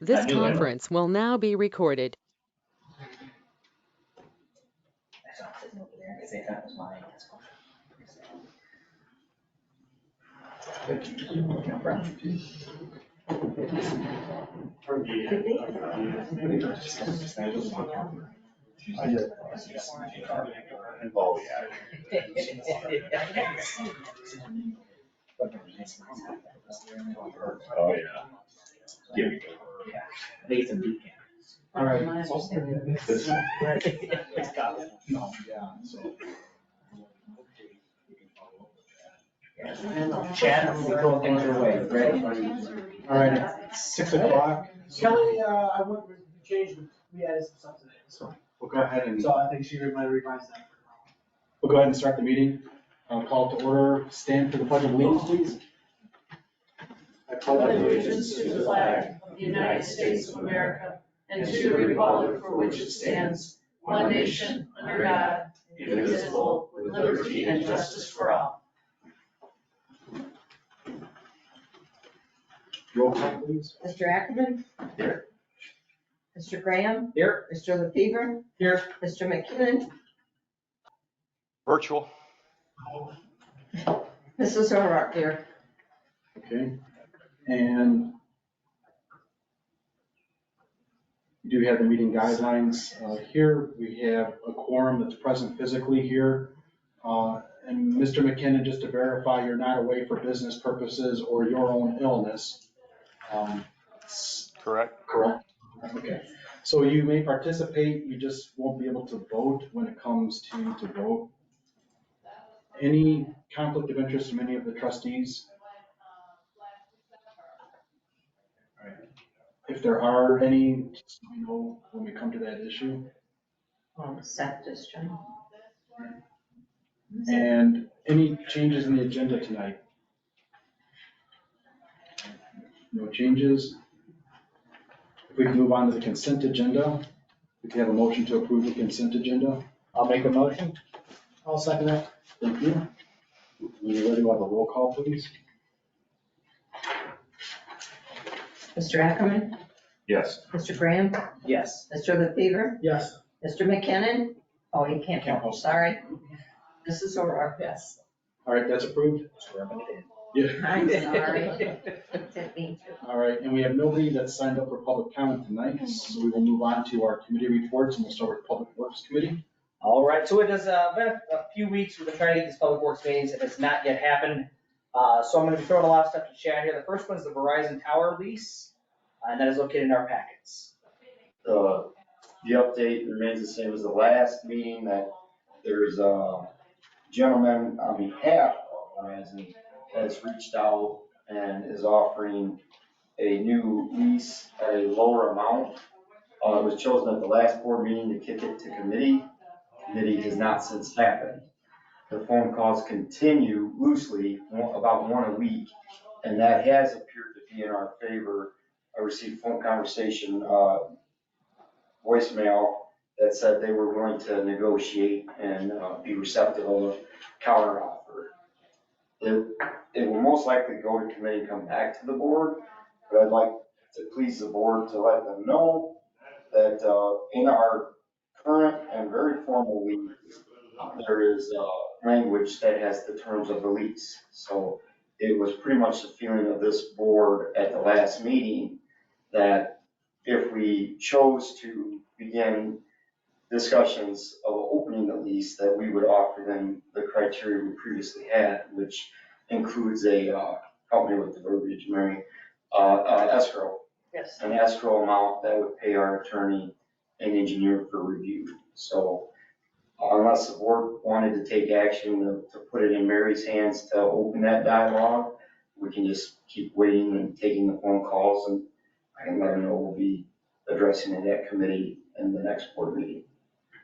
This conference will now be recorded. Oh, yeah. Oh, yeah. Give me. All right. Chad, we go things your way, ready? All right, it's 6 o'clock. Kelly, I went, we changed, we added some stuff today, so, We'll go ahead and, I think she might revise that. we'll go ahead and start the meeting. Call to order, stand for the pledge of allegiance, please. I pledge Allegiance to the flag of the United States of America and to the republic for which it stands, one nation, under God, indivisible, with liberty and justice for all. Roll call, please. Mr. Ackerman? Here. Mr. Graham? Here. Mr. LaFever? Here. Mr. McKinnon? Virtual. Mrs. O'Rourke here. Okay, and you do have the meeting guidelines. Here we have a quorum that's present physically here. And Mr. McKinnon, just to verify, you're not away for business purposes or your own illness. Correct. Correct. Okay, so you may participate, you just won't be able to vote when it comes to vote. Any conflict of interest from any of the trustees? All right. If there are any, just let me know when we come to that issue. Seth is joining. And any changes in the agenda tonight? No changes. If we can move on to the consent agenda, we can have a motion to approve the consent agenda. I'll make a motion. I'll second that. Thank you. When you're ready, we'll have a roll call, please. Mr. Ackerman? Yes. Mr. Graham? Yes. Mr. LaFever? Yes. Mr. McKinnon? Oh, he can't Can't vote, vote. sorry. Mrs. O'Rourke, yes. All right, that's approved? Yeah. I'm sorry. Didn't mean to. All right, and we have nobody that's signed up for public comment tonight, so we will move on to our committee reports, and we'll start with Public Works Committee. All right, so it has been a few weeks. We've been trying to get these public works meetings. It has not yet happened. So I'm gonna be throwing a lot of stuff to chat here. The first one is the Verizon Tower lease, and that is located in our packets. The update remains the same as the last meeting, that there's a gentleman on behalf of Verizon that's reached out and is offering a new lease at a lower amount. It was chosen at the last board meeting to kick it to committee. Committee has not since happened. The phone calls continue loosely, about one a week, and that has appeared to be in our favor. I received phone conversation, voicemail that said they were willing to negotiate and be receptive of a counter offer. It will most likely go to committee and come back to the board, but I'd like to please the board to let them know that in our current and very formal lease, there is language that has the terms of the lease. So it was pretty much the feeling of this board at the last meeting that if we chose to begin discussions of opening the lease, that we would offer them the criteria we previously had, which includes a, help me with the verbiage, Mary, escrow. Yes. An escrow amount that would pay our attorney and engineer for review. So unless the board wanted to take action to put it in Mary's hands to open that dialogue, we can just keep waiting and taking the phone calls, and I can let her know we'll be addressing it at committee in the next board meeting.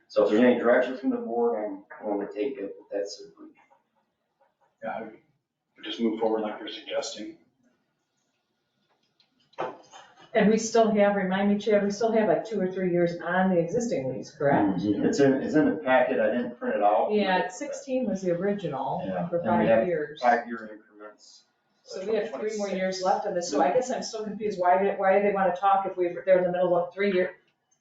So if there's any direction from the board, I'm willing to take it, but that's a brief. Yeah, we just move forward like you're suggesting. And we still have, remind me, Chad, we still have like 2 or 3 years on the existing lease, correct? It's in the packet, I didn't print it out. Yeah, 16 was the original Yeah, for and we 5 have years. 5-year increments. So we have 3 more years left of this, so I guess I'm still confused, why do they wanna talk if they're in the middle of 3 year,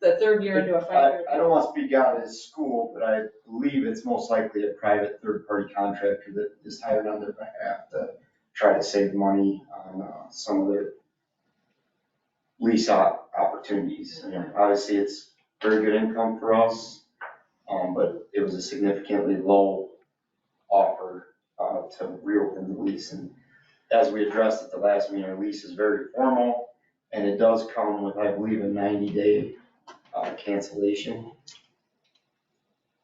the 3rd year into a 5-year? I don't want to speak out of his school, but I believe it's most likely a private third-party contractor that is hired on their behalf to try to save money on some of their lease opportunities. And obviously, it's very good income for us, but it was a significantly low offer to reopen the lease. And as we addressed at the last meeting, our lease is very formal, and it does come with, I believe, a 90-day cancellation,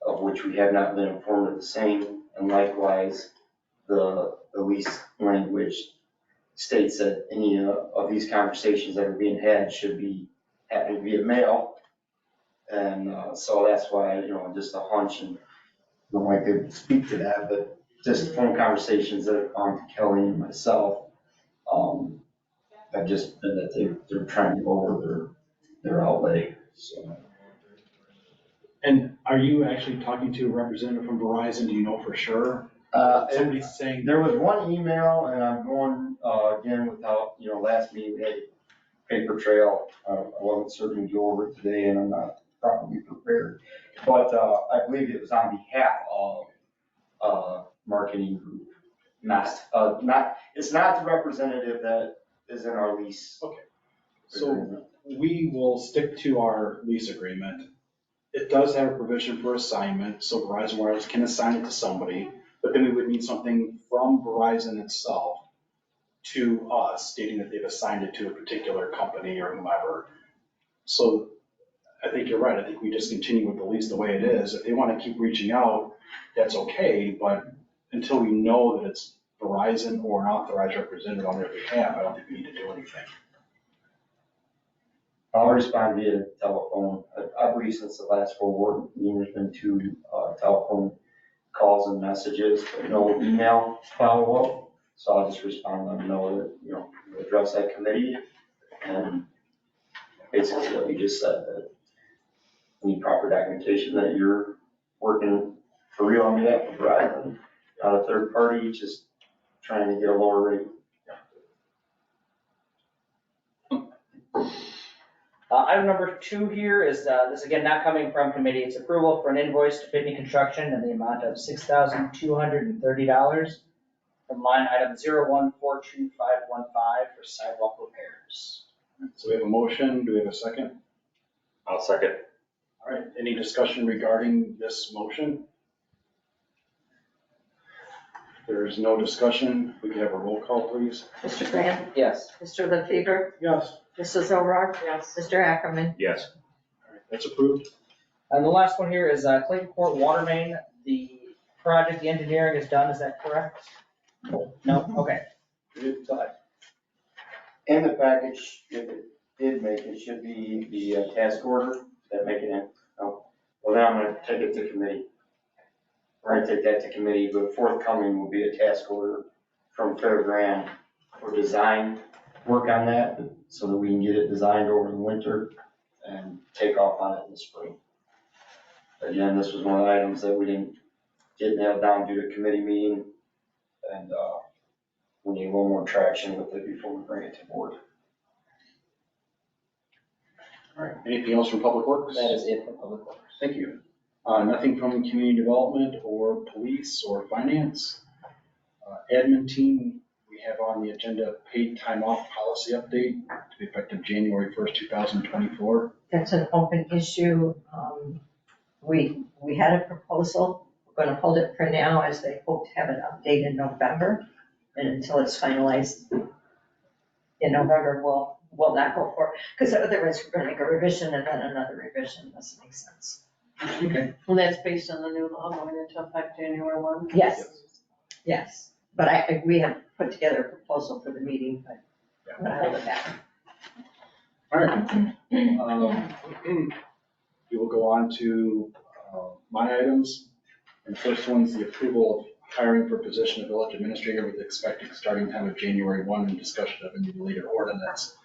of which we have not been informed of the same. And likewise, the lease language states that any of these conversations that are being had should be happening via mail. And so that's why, just a hunch, and I don't like to speak to that, but just phone conversations that have gone to Kelly and myself, have just been that they're trying to lower their outlay, so. And are you actually talking to a representative from Verizon? Do you know for sure? Somebody's saying. There was one email, and I'm going, again, without, last meeting, we had a paper trail. I wasn't certain to go over it today, and I'm not properly prepared. But, I believe it was on behalf of, marketing group. It's not the representative that is in our lease. Okay. So we will stick to our lease agreement. It does have a provision for assignment, so Verizon Wireless can assign it to somebody, but then we would need something from Verizon itself to us stating that they've assigned it to a particular company or whomever. So I think you're right. I think we just continue with the lease the way it is. If they want to keep reaching out, that's okay, but until we know that it's Verizon or an authorized representative on their behalf, I don't think we need to do anything. I'll respond via telephone. I believe since the last full board meeting, there's been 2 telephone calls and messages, but no email follow-up. So I'll just respond and let them know that, we'll address that committee. And basically what you just said, that we need proper documentation that you're working for real on behalf of Verizon, not a third party, just trying to get a lower rate. Item number 2 here is, this again, not coming from committee, it's approval for an invoice to Pitney Construction in the amount of $6,230 from line item 0142515 for sidewalk repairs. So we have a motion. Do we have a second? I'll second. All right, any discussion regarding this motion? If there is no discussion, we can have a roll call, please. Mr. Graham, Yes. Mr. LaFever, Yes. Mrs. O'Rourke, Yes. Mr. Ackerman. Yes. All right, that's approved. And the last one here is Clayton Court Water Main. The project, the engineering is done, is that correct? No? Okay. Go ahead. In the package, if it did make it, should be the task order that make it in. Oh, well, then I'm gonna take it to committee. We're gonna take that to committee, but forthcoming will be a task order from Fairgrand for design work on that, so that we can get it designed over the winter and take off on it in the spring. Again, this was one of the items that we didn't get nailed down due to committee meeting, and we need a little more traction with it before we bring it to board. All right, anything else from Public Works? That is it for public works. Thank you. Nothing from community development or police or finance. Admin team, we have on the agenda paid time off policy update to be effective January 1st, 2024. That's an open issue. We had a proposal. We're going to hold it for now as they hope to have an update in November. And until it's finalized in November, we'll not go for it. Because otherwise we're going to make a revision and then another revision. Doesn't make sense. Okay. Well, that's based on the new law going into effect January 1. Yes, yes. But we have put together a proposal for the meeting, but I'm going to hold it back. All right. We will go on to my items. And the first one is the approval of hiring for position of village administrator with expected starting time of January 1 and discussion of any related ordinance.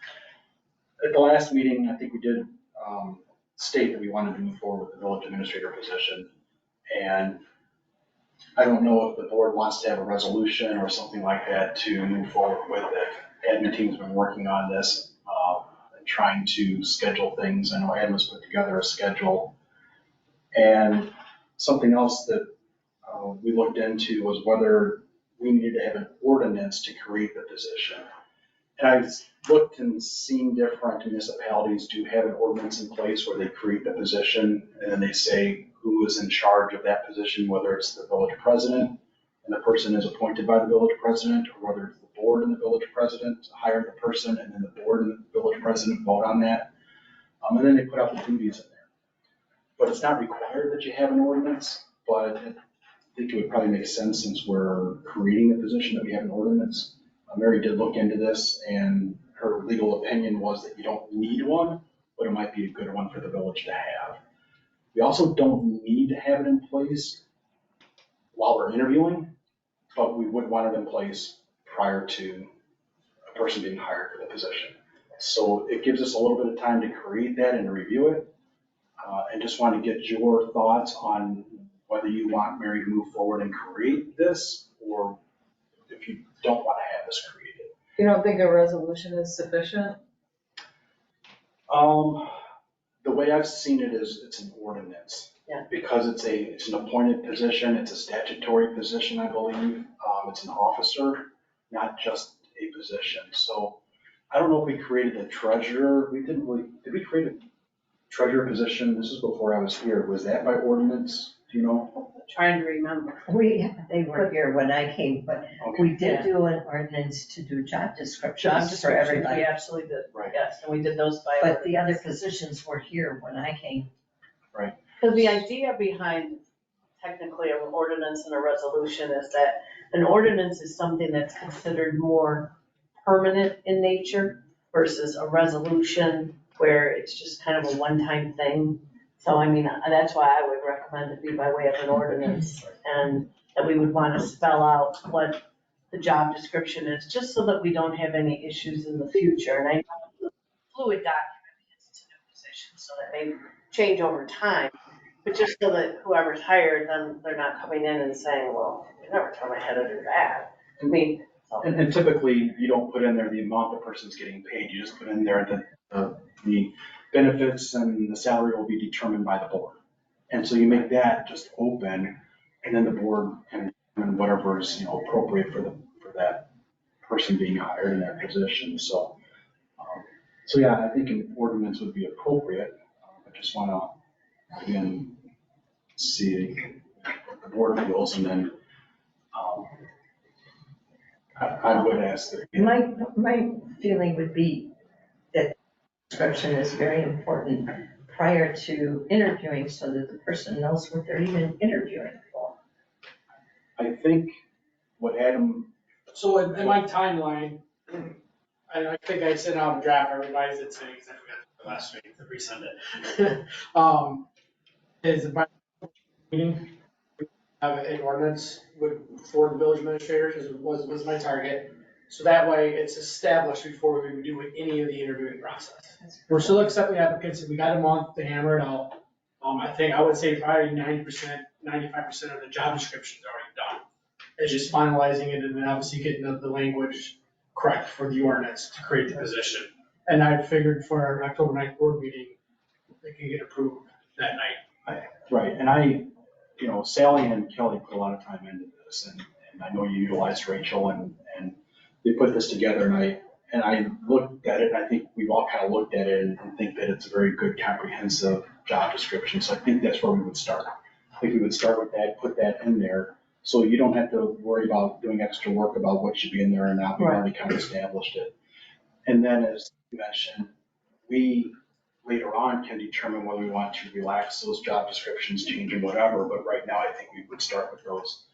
At the last meeting, I think we did state that we wanted to move forward with the village administrator position. And I don't know if the board wants to have a resolution or something like that to move forward with it. Admin team's been working on this, and trying to schedule things. I know Admin's put together a schedule. And something else that we looked into was whether we needed to have an ordinance to create the position. And I've looked and seen different municipalities do have an ordinance in place where they create the position and then they say who is in charge of that position, whether it's the village president and the person is appointed by the village president, or whether it's the board and the village president to hire the person and then the board and the village president vote on that. And then they put out the duties in there. But it's not required that you have an ordinance, but I think it would probably make sense since we're creating a position that we have an ordinance. Mary did look into this and her legal opinion was that you don't need one, but it might be a good one for the village to have. We also don't need to have it in place while we're interviewing, but we would want it in place prior to a person being hired for the position. So it gives us a little bit of time to create that and to review it. And just want to get your thoughts on whether you want Mary to move forward and create this, or if you don't want to have this created. You don't think a resolution is sufficient? The way I've seen it is it's an ordinance. Yeah. Because it's an appointed position, it's a statutory position, I believe. It's an officer, not just a position. So I don't know if we created a treasurer. Did we create a treasurer position? This is before I was here. Was that by ordinance? Do you know? Trying to remember. They were here when I came, but Okay. we did do an ordinance to do job descriptions for everybody. We absolutely did, Right. yes, and we did those by. But the other positions were here when I came. Because the idea behind technically an ordinance and a resolution is that an ordinance is something that's considered more permanent in nature versus a resolution where it's just kind of a one-time thing. So I mean, that's why I would recommend it be by way of an ordinance, and that we would want to spell out what the job description is, just so that we don't have any issues in the future. And I know it's a fluid document because it's a new position, so that may change over time. But just so that whoever's hired, then they're not coming in and saying, well, you never told me how to do that. I mean, so. And typically, you don't put in there the amount the person's getting paid. You just put in there the benefits and the salary will be determined by the board. And so you make that just open, and then the board can determine whatever is, appropriate for that person being hired in that position. So yeah, I think an ordinance would be appropriate. I just want to, again, see what the board feels, and then I would ask that. My feeling would be that description is very important prior to interviewing so that the person knows what they're even interviewing for. I think what Adam, So in my timeline, and I think I sent out a draft, I revised it today because I forgot the last week to resend it. Is by meeting, we have an ordinance for the village administrator, because it was my target. So that way it's established before we would do any of the interviewing process. We're still accepting applicants, and we got a month to hammer it out. I would say probably 90%, 95% of the job description is already done. It's just finalizing it and then obviously getting the language correct for the ordinance to create the position. And I figured for our October 9th board meeting, they can get approved that night. right, and Sally and Kelly put a lot of time into this, and I know you utilized Rachel, and they put this together, and I looked at it, and I think we've all kind of looked at it and think that it's a very good comprehensive job description. So I think that's where we would start. I think we would start with that, put that in there, so you don't have to worry about doing extra work about what should be in there or not. We've already kind of established it. And then, as you mentioned, we later on can determine whether we want to relax those job descriptions, change them, whatever, but right now I think we would start with those.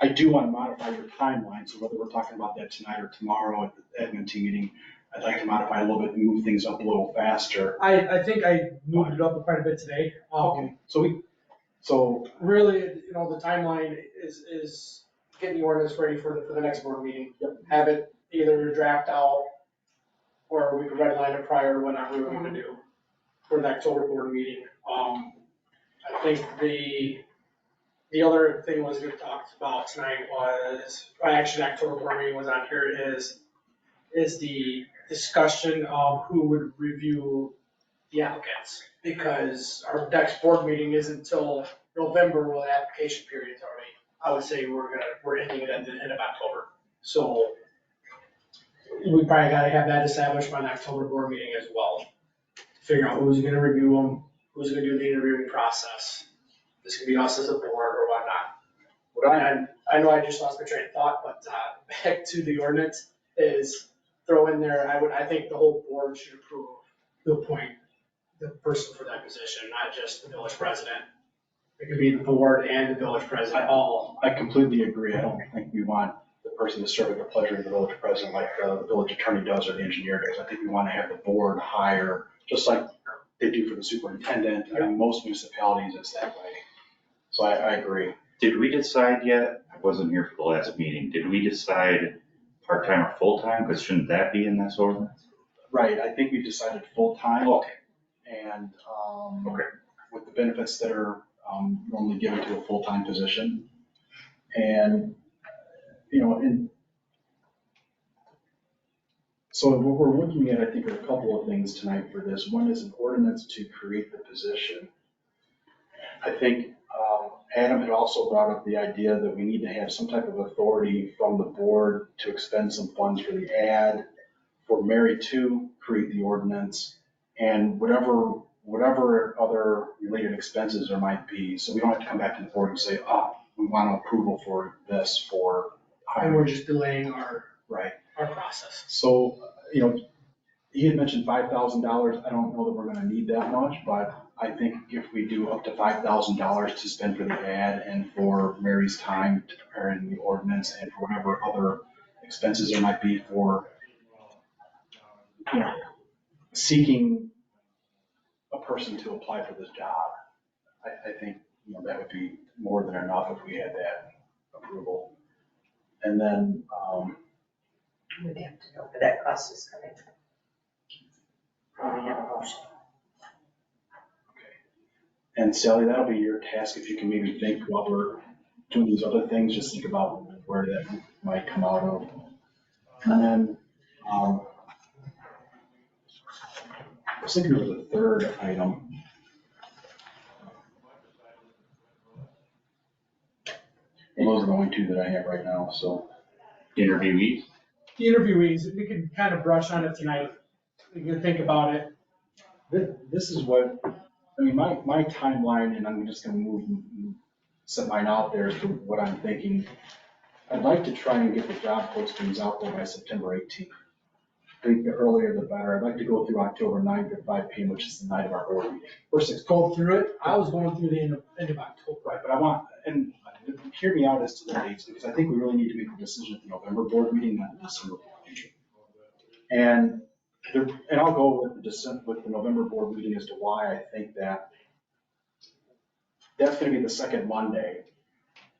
I do want to modify your timeline, so whether we're talking about that tonight or tomorrow at the admin team meeting, I'd like to modify a little bit and move things up a little faster. I think I moved it up quite a bit today. Okay, so Really, the timeline is getting the ordinance ready for the next board meeting. Have it either draft out or we could redline it prior to whatever we want to do for the October board meeting. I think The other thing was we talked about tonight was, actually October board meeting was on here, is the discussion of who would review the applicants. Because our next board meeting isn't until November, where the application period's already, I would say we're ending it at the end of October. So we probably gotta have that established by the October board meeting as well. Figure out who's gonna review them, who's gonna do the interviewing process. This could be us as a board or whatnot. I know I just lost my train of thought, but back to the ordinance is throw in there, I think the whole board should approve to appoint the person for that position, not just the village president. It could be the board and the village president all. I completely agree. I don't think we want the person to serve at the pleasure of the village president like the village attorney does or the engineer does. I think we want to have the board hire, just like they do for the superintendent. I mean, most municipalities, it's that way. So I agree. Did we decide yet? I wasn't here for the last meeting. Did we decide part-time or full-time? Because shouldn't that be in this ordinance? Right, I think we decided full-time. Okay. And Okay. with the benefits that are normally given to a full-time position. And, you know, so what we're looking at, I think, are a couple of things tonight for this. One is an ordinance to create the position. I think Adam had also brought up the idea that we need to have some type of authority from the board to expend some funds for the ad, for Mary to create the ordinance, and whatever other related expenses there might be. So we don't have to come back to the board and say, we want approval for this for And we're hiring. just delaying our Right. process. So, you know, he had mentioned $5,000. I don't know that we're gonna need that much, but I think if we do up to $5,000 to spend for the ad and for Mary's time to prepare in the ordinance and for whatever other expenses there might be for, you know, seeking a person to apply for this job, I think, you know, that would be more than enough if we had that approval. And then, We'd have to know where that cost is coming from. Probably have a motion. and Sally, that'll be your task if you can maybe think while we're doing these other things, just think about where that might come out of. And then, I was thinking there was a third item. Well, those are the only two that I have right now, so. Interviewees? The interviewees, we can kind of brush on it tonight. We can think about it. This is what, I mean, my timeline, and I'm just gonna set mine out there as to what I'm thinking. I'd like to try and get the job postings out there by September 18th. I think the earlier the better. I'd like to go through October 9th at 5 p.m., which is the night of our board meeting. Or 6. Go through it. I was going through the end of October. Right, but I want, and hear me out as to the dates, because I think we really need to make a decision at the November board meeting, not the December board meeting. And I'll go with the November board meeting as to why I think that's gonna be the second Monday.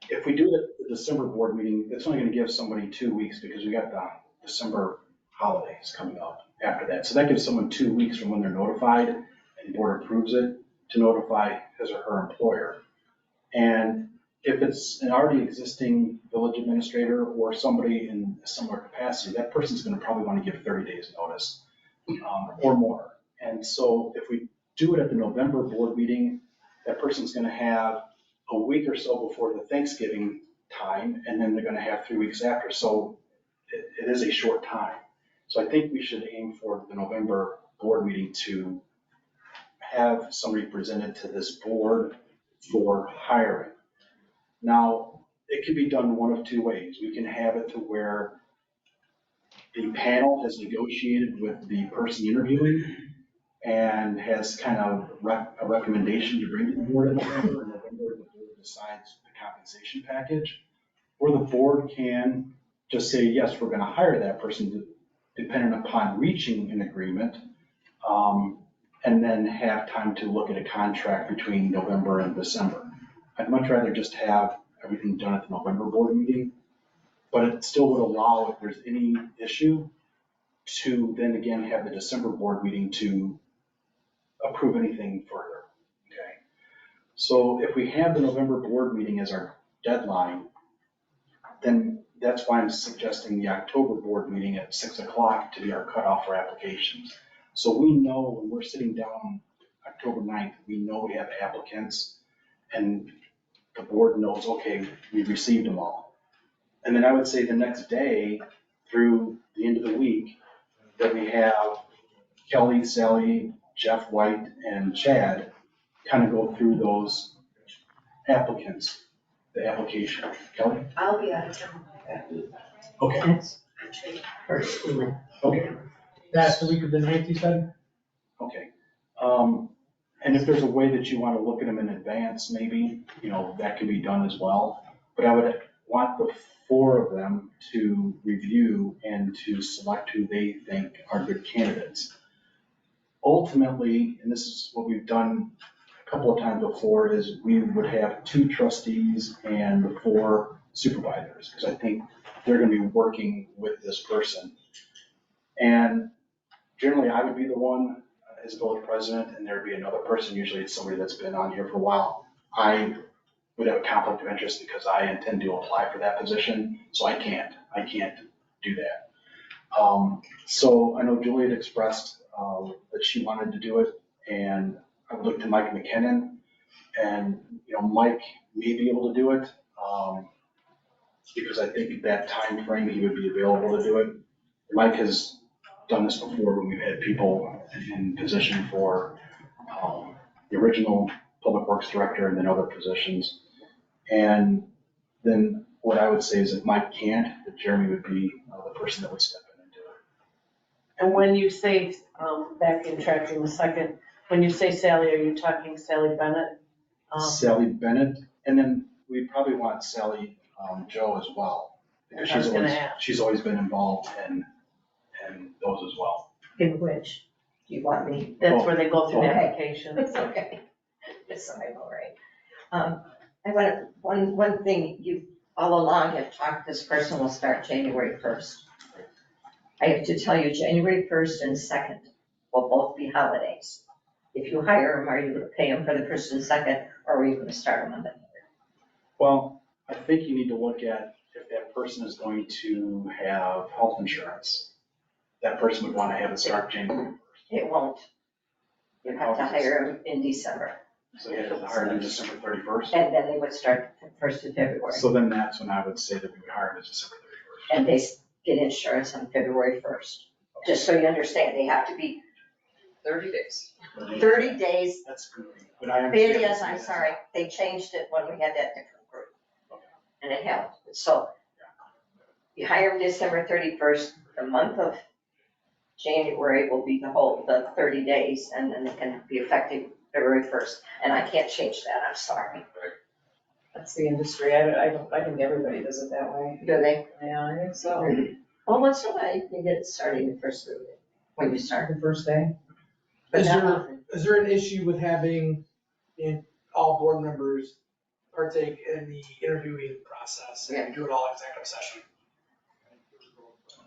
If we do it at the December board meeting, it's only gonna give somebody 2 weeks, because we got the December holidays coming up after that. So that gives someone 2 weeks from when they're notified and the board approves it to notify his or her employer. And if it's an already existing village administrator or somebody in a similar capacity, that person's gonna probably wanna give 30 days notice, or more. And so if we do it at the November board meeting, that person's gonna have a week or so before the Thanksgiving time, and then they're gonna have 3 weeks after. So it is a short time. So I think we should aim for the November board meeting to have somebody presented to this board for hiring. Now, it can be done one of two ways. We can have it to where the panel has negotiated with the person interviewing and has kind of a recommendation to bring to the board in November, and November the board decides the compensation package. Or the board can just say, yes, we're gonna hire that person, dependent upon reaching an agreement, and then have time to look at a contract between November and December. I'd much rather just have everything done at the November board meeting, but it still would allow, if there's any issue, to then again have the December board meeting to approve anything further, okay? So if we have the November board meeting as our deadline, then that's why I'm suggesting the October board meeting at 6 o'clock to be our cutoff for applications. So we know when we're sitting down October 9th, we know we have applicants and the board knows, okay, we've received them all. And then I would say the next day through the end of the week, that we have Kelly, Sally, Jeff White, and Chad kind of go through those applicants, the application. Kelly? I'll be out of town that week. Okay, That's first week. okay, That's the week of the 9th, you said? okay. And if there's a way that you want to look at them in advance, maybe, that can be done as well. But I would want the 4 of them to review and to select who they think are good candidates. Ultimately, and this is what we've done a couple of times before, is we would have 2 trustees and the 4 supervisors, because I think they're going to be working with this person. And generally, I would be the one as village president, and there'd be another person, usually it's somebody that's been on here for a while. I would have a conflict of interest because I intend to apply for that position, so I can't do that. So I know Julie had expressed that she wanted to do it, and I would look to Mike McKinnon, and, Mike may be able to do it, because I think at that time frame he would be available to do it. Mike has done this before when we've had people in position for the original Public Works Director and then other positions. And then what I would say is if Mike can't, that Jeremy would be the person that would step in and do it. And when you say, back in tracking a second, when you say Sally, are you talking Sally Bennett? Sally Bennett, and then we probably want Sally Joe as well. Because I was gonna ask. she's always been involved in those as well. In which, do you want me? That's where they go through the Okay. applications. It's okay. It's all right. I want, one thing, you all along have talked, this person will start January 1st. I have to tell you, January 1st and 2nd will both be holidays. If you hire them, are you going to pay them for the 1st and 2nd, or are you going to start them on the 3rd? Well, I think you need to look at if that person is going to have health insurance. That person would want to have it start January 1st. It won't. You have to hire them in December, So you have to hire them December 31st. and then they would start the 1st of February. So then that's when I would say that we would hire them December 31st. And they get insurance on February 1st. Just so you understand, they have to be 30 days. 30 days. That's good. But I It understand. is, I'm sorry, they changed it when we had that different group. And it helped. So you hire them December 31st, the month of January will be the 30 days, and then it can be effective February 1st. And I can't change that, I'm sorry. That's the industry. I think everybody does it that way. Do they? Yeah, I think so. Well, once in a while, you can get it starting the first of the, when you start. The first day. But Is not there, often. is there an issue with having all board members partake in the interviewing process and do it all executive session?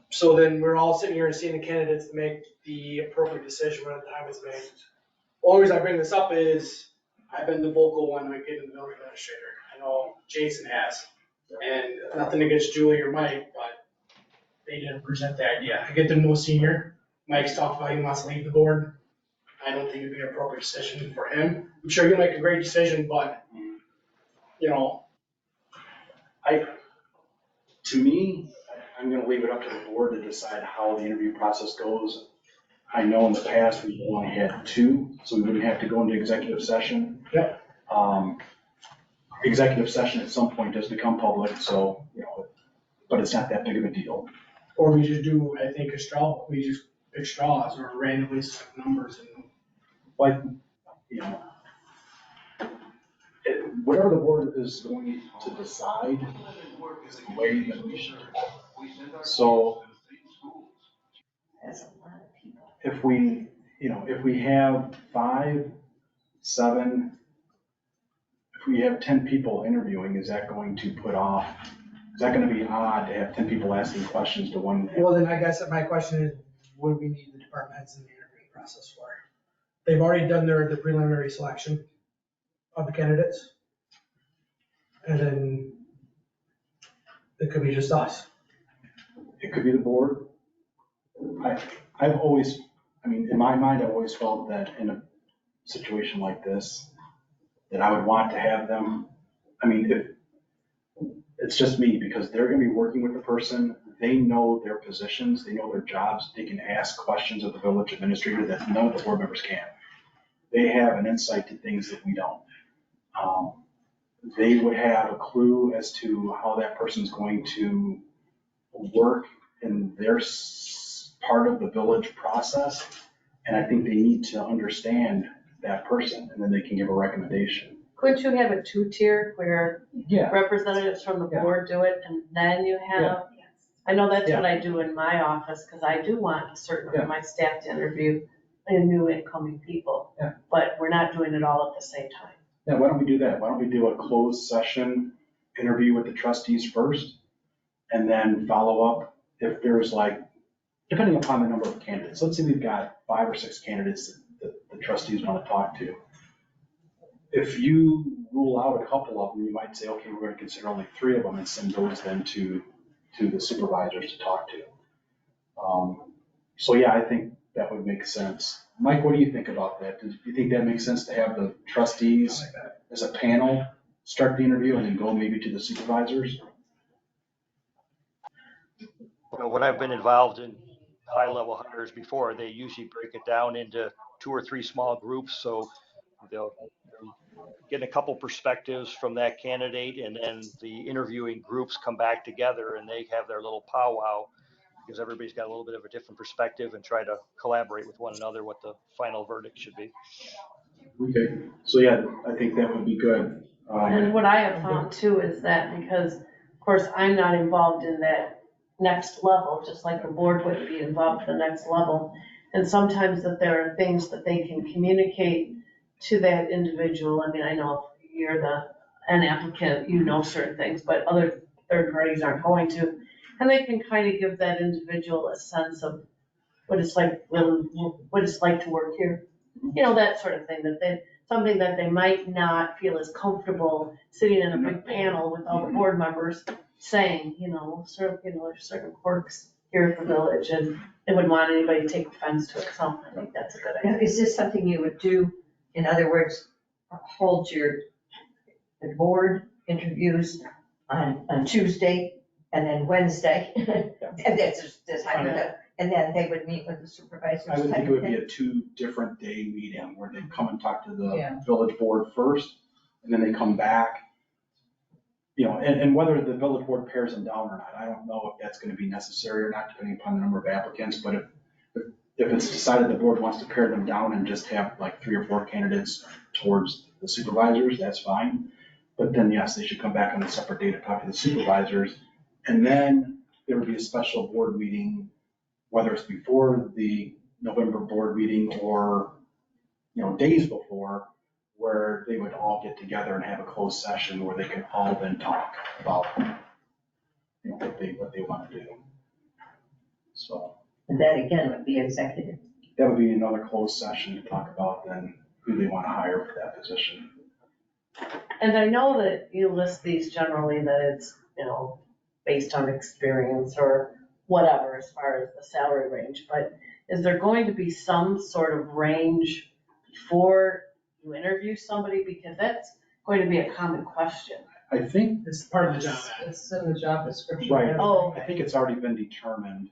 So then we're all sitting here and seeing the candidates to make the appropriate decision when the time is made. Only reason I bring this up is I've been the vocal one when I get in the building administrator. I know Jason has. And nothing against Julie or Mike, but they didn't present the idea. I get the no senior. Mike's talked about he wants to leave the board. I don't think it'd be an appropriate decision for him. I'm sure he'll make a great decision, but, To me, I'm gonna leave it up to the board to decide how the interview process goes. I know in the past, we've only had 2, so we wouldn't have to go into executive session. Yep. Executive session at some point does become public, so, but it's not that big of a deal. or we just do, I think, we just pick straws or randomly select numbers and. Whatever the board is going to decide is the way that we should. So That's a lot of people. if we have 5, 7, if we have 10 people interviewing, is that going to is that gonna be odd to have 10 people asking questions to one? Well, then I guess my question is, what do we need the department heads in the interviewing process for? They've already done the preliminary selection. of the candidates. And then it could be just us. It could be the board. I've always, I mean, in my mind, I've always felt that in a situation like this, that I would want to have them, I mean, if, it's just me, because they're gonna be working with the person, they know their positions, they know their jobs, they can ask questions of the village administrator that none of the board members can. They have an insight to things that we don't. They would have a clue as to how that person's going to work in their part of the village process. And I think they need to understand that person, and then they can give a recommendation. Couldn't you have a two-tier where Yeah. representatives from the board do it and then you have? I know that's what I do in my office, because I do want a certain of my staff to interview new incoming people. Yeah. But we're not doing it all at the same time. Yeah, why don't we do that? Why don't we do a closed session interview with the trustees first? And then follow up if there's like, depending upon the number of candidates. Let's say we've got 5 or 6 candidates that the trustees want to talk to. If you rule out a couple of them, you might say, okay, we're going to consider only 3 of them and send those then to the supervisors to talk to. So yeah, I think that would make sense. Mike, what do you think about that? Do you think that makes sense to have the trustees as a panel start the interview and then go maybe to the supervisors? Well, when I've been involved in high-level hires before, they usually break it down into 2 or 3 small groups, so they'll get a couple perspectives from that candidate, and then the interviewing groups come back together and they have their little powwow, because everybody's got a little bit of a different perspective, and try to collaborate with one another what the final verdict should be. Okay, so yeah, I think that would be good. And what I have found too is that, because of course I'm not involved in that next level, just like the board would be involved in the next level. And sometimes that there are things that they can communicate to that individual. I mean, I know if you're an applicant, you know certain things, but other third parties aren't going to. And they can kind of give that individual a sense of what it's like, what it's like to work here. You know, that sort of thing, something that they might not feel as comfortable sitting in a big panel with all the board members saying, there's certain quirks here at the village, and they wouldn't want anybody to take offense to it, so I think that's a good idea. Now, is this something you would do, in other words, hold the board interviews on Tuesday and then Wednesday? And that's and then they would meet with the supervisors? I would think it would be a 2 different day meeting where they come and talk to the village board first, and then they come back. And whether the village board pairs them down or not, I don't know if that's going to be necessary or not, depending upon the number of applicants. But if it's decided the board wants to pair them down and just have like 3 or 4 candidates towards the supervisors, that's fine. But then, yes, they should come back on a separate day to talk to the supervisors. And then there would be a special board meeting, whether it's before the November board meeting or, days before, where they would all get together and have a closed session where they can all then talk about, what they want to do. So. And that again would be executive. That would be another closed session to talk about then who they want to hire for that position. And I know that you list these generally that it's, based on experience or whatever as far as the salary range, but is there going to be some sort of range before you interview somebody? Because that's going to be a common question. I think. It's part of the job. It's in the job description. Right. Oh, I think it's already been determined.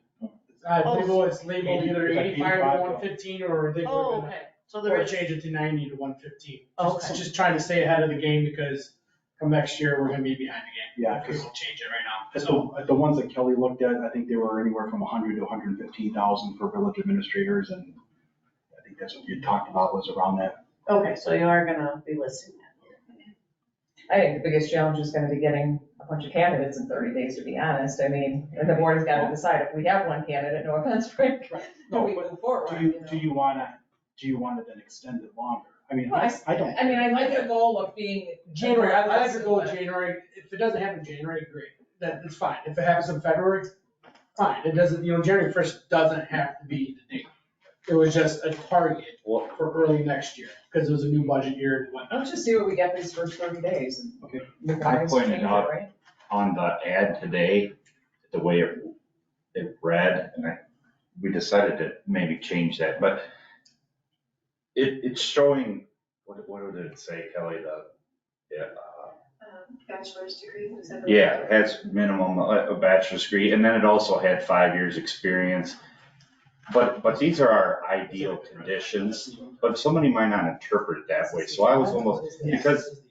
I believe it's labeled either 85 to 115, or they Oh, were okay, so gonna, there or is, change it to 90 to 115. Okay. Just trying to stay ahead of the game, because come next year, we're gonna be behind the game. Yeah, If we don't change it right now. At the ones that Kelly looked at, I think they were anywhere from 100 to 115,000 for village administrators, and I think that's what you talked about was around that. okay, so you are gonna be listing that. I think the biggest challenge is gonna be getting a bunch of candidates in 30 days, to be honest. I mean, the board has got to decide if we have one candidate, no offense, Frank, do we move forward? Do you want to then extend it longer? I mean, Well, I don't. I mean, I like the goal of being. January, I like to go January. If it doesn't happen in January, great, that's fine. If it happens in February, fine. It doesn't, January 1st doesn't have to be the date. It was just a target Well, for early next year, because it was a new budget year and whatnot. Let's just see what we get these first 30 days. And Okay. we can I always pointed change it, out- right? On the ad today, the way it read, and we decided to maybe change that, but it's showing, what did it say, Kelly, Bachelor's degree. yeah, it has minimum a bachelor's degree, and then it also had 5 years experience. But these are our ideal conditions, but somebody might not interpret it that way, so I was almost, because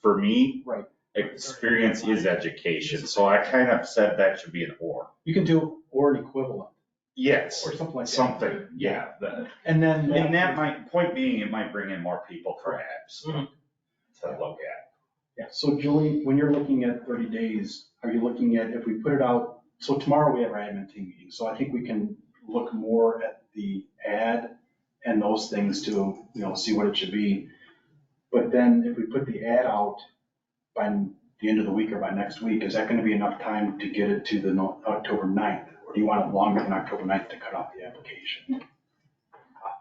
for me, Right. experience is education, so I kind of said that should be an or. You can do or an equivalent, Yes, or something like that. something, yeah. And then. And that might, point being, it might bring in more people perhaps to look at. Yeah, so Julie, when you're looking at 30 days, are you looking at, if we put it out, so tomorrow we have our admin team meeting, so I think we can look more at the ad and those things to, see what it should be. But then if we put the ad out by the end of the week or by next week, is that gonna be enough time to get it to the October 9th? Or do you want it longer than October 9th to cut off the application?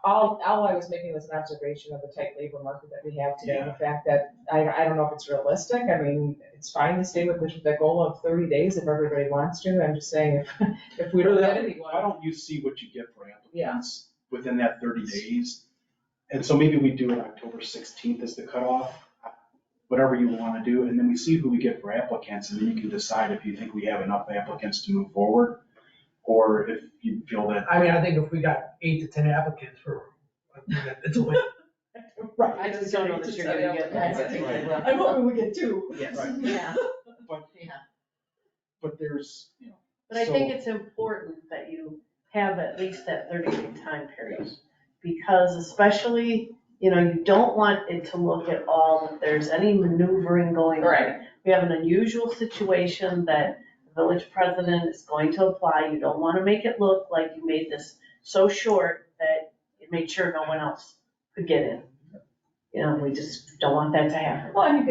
All I was making was an observation of the tight labor market that we have today, and the fact that, I don't know if it's realistic. I mean, it's fine to stay with the goal of 30 days if everybody wants to. I'm just saying, if we don't get anyone. Why don't you see what you get for applicants within that 30 days? And so maybe we do it October 16th as the cutoff, whatever you want to do, and then we see who we get for applicants, and then you can decide if you think we have enough applicants to move forward, or if you feel that. I mean, I think if we got 8 to 10 applicants it's a win. Right. I just don't know that you're gonna get that. Right. I'm hoping we get 2. Yes. Yeah, But there's, but I So- think it's important that you have at least that 30-day time period. Because especially, you don't want it to look at all that there's any maneuvering going on. Right. We have an unusual situation that the village president is going to apply. You don't want to make it look like you made this so short that it made sure no one else could get in. We just don't want that to happen. Well, and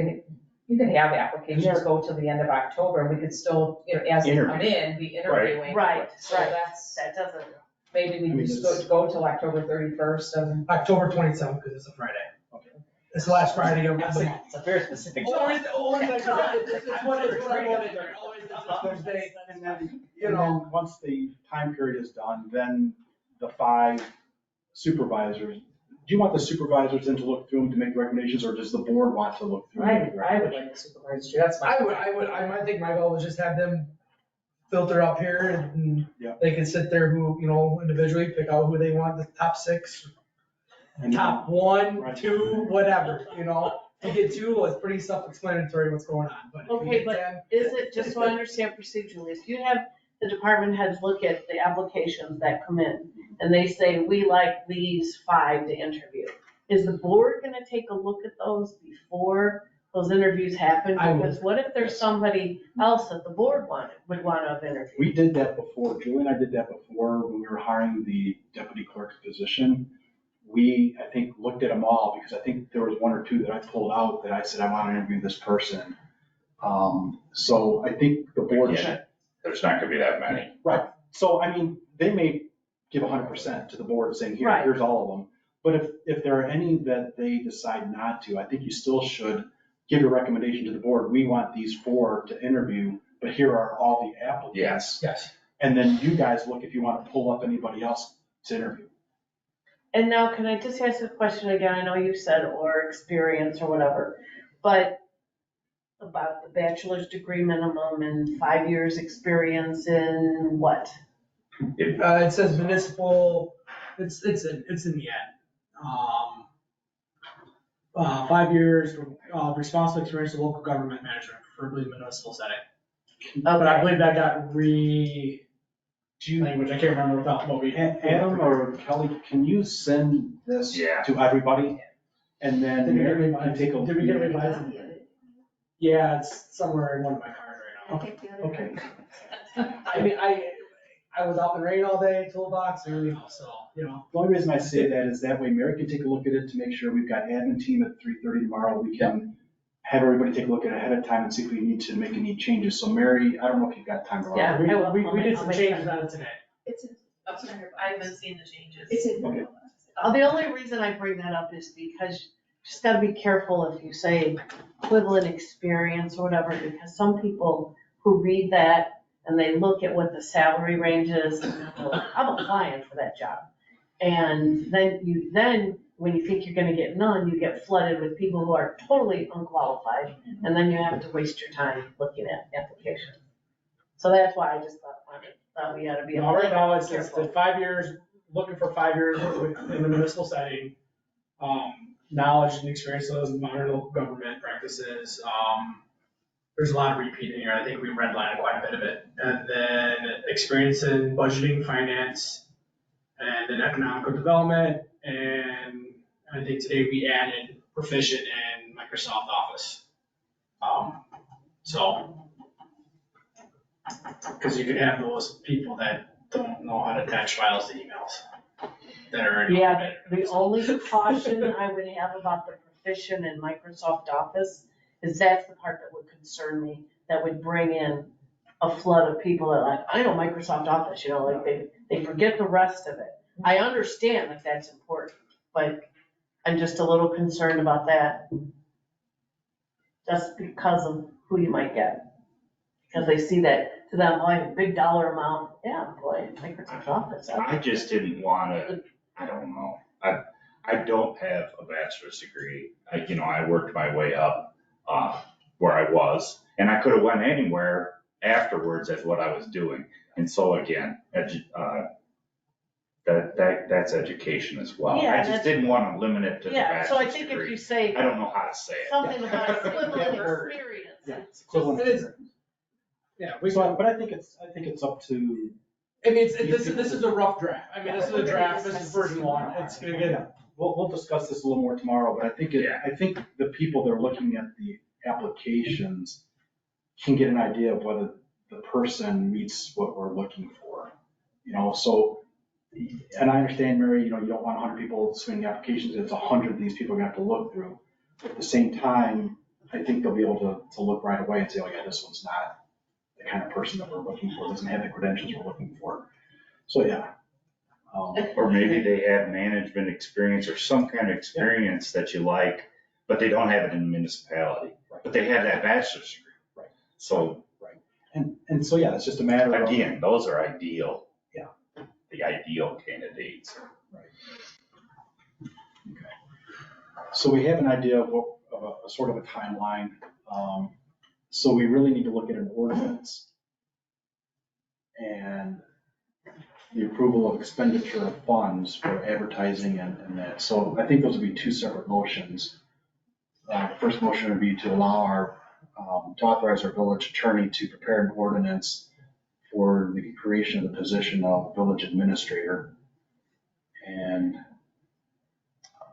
you can have applications go till the end of October, and we could still, as they come in, be interviewing. Right, So right. that's, That doesn't, maybe we just go till October 31st and. October 27th, because it's a Friday. It's the last Friday of the month. It's a very specific. Always, it's what I wanted, always it's Thursday, and then once the time period is done, then the 5 supervisors, do you want the supervisors then to look through them to make recommendations, or does the board want to look through? them and make I would recommendations? like the supervisor to, that's my. I think my goal was just have them filter up here and Yeah. they can sit there individually pick out who they want, the top 6, And top 1, Right. 2, whatever, If you get 2, it's pretty self-explanatory what's going on, but if you Okay, get but 10. is it, just so I understand procedurally, if you have the department heads look at the applications that come in, and they say, we like these 5 to interview, is the board gonna take a look at those before those interviews happen? I will. Because what if there's somebody else that the board would want to have interviewed? we did that before, Julie and I did that before when we were hiring the deputy clerk's position. We, I think, looked at them all, because I think there was 1 or 2 that I pulled out that I said, I want to interview this person. So I think the board Yeah. should. There's not gonna be that many. Right, so I mean, they may give 100% to the board saying, Right. here's all of them. But if there are any that they decide not to, I think you still should give a recommendation to the board. We want these 4 to interview, but here are all the applicants. Yes. Yes. And then you guys look if you want to pull up anybody else to interview. And now, can I just ask a question again? I know you said or experience or whatever, but about the bachelor's degree minimum and 5 years experience in what? It says municipal, it's in the ad. 5 years, responsible experience in local government management, preferably municipal setting. But I believe that got language, I can't remember without what we. Adam or Kelly, can you send this Yeah. to everybody? And then Did we get Mary revised? can take a. Did we get revised? Yeah, it's somewhere in one of my cards right now. Okay. I mean, I was out in the rain all day, toolbox, and so. The only reason I say that is that way Mary can take a look at it to make sure we've got admin team at 3:30 tomorrow. We can have everybody take a look at it ahead of time and see if we need to make any changes. So Mary, I don't know if you've got time tomorrow. Yeah. We did some changes on it today. It's in, I haven't seen the changes. Okay. the only reason I bring that up is because you just gotta be careful if you say equivalent experience or whatever, because some people who read that and they look at what the salary range is, and they're like, I'm applying for that job. And then when you think you're gonna get none, you get flooded with people who are totally unqualified, and then you have to waste your time looking at applications. So that's why I just thought we ought to be a No, little right now, it's the careful. 5 years, looking for 5 years in the municipal setting. Knowledge and experience of those modern local government practices. There's a lot of repeating here. I think we redlined quite a bit of it. And then experience in budgeting, finance, and then economic development. And I think today we added proficient in Microsoft Office. Because you could have those people that don't know how to attach files to emails that are. Yeah, the only caution I would have about the proficient in Microsoft Office is that's the part that would concern me, that would bring in a flood of people that are like, I know Microsoft Office, you know, like they forget the rest of it. I understand that that's important, but I'm just a little concerned about that. Just because of who you might get. Because they see that, to them, like a big dollar amount, yeah, boy, Microsoft Office. I just didn't wanna, I don't know, I don't have a bachelor's degree. I worked my way up, where I was, and I could have went anywhere afterwards as what I was doing. And so again, that's education as well. Yeah, I just didn't wanna limit it to the Yeah, so I bachelor's think if you degree. say I don't know how to say it. something about equivalent experience, Yeah, it's equivalent It is. experience. Yeah, But I think it's up to, I mean, this is a rough draft. I mean, this is a draft, this is version 1. It's gonna get, we'll discuss this a little more tomorrow, but I think the people that are looking at the applications can get an idea of whether the person meets what we're looking for. So, and I understand, Mary, you don't want 100 people submitting applications, it's 100 of these people are gonna have to look through. But at the same time, I think they'll be able to look right away and say, oh yeah, this one's not the kind of person that we're looking for, doesn't have the credentials we're looking for. So, yeah. Or maybe they have management experience or some kind of experience that you like, but they don't have it in the municipality. But they have that bachelor's degree. Right. So, And so, yeah, it's just a matter of. again, those are ideal. Yeah. The ideal candidates. Right. Okay. So we have an idea of a sort of a timeline. So we really need to look at an ordinance and the approval of expenditure of funds for advertising and that. So I think those would be two separate motions. The first motion would be to allow to authorize our village attorney to prepare an ordinance for the creation of the position of village administrator. And.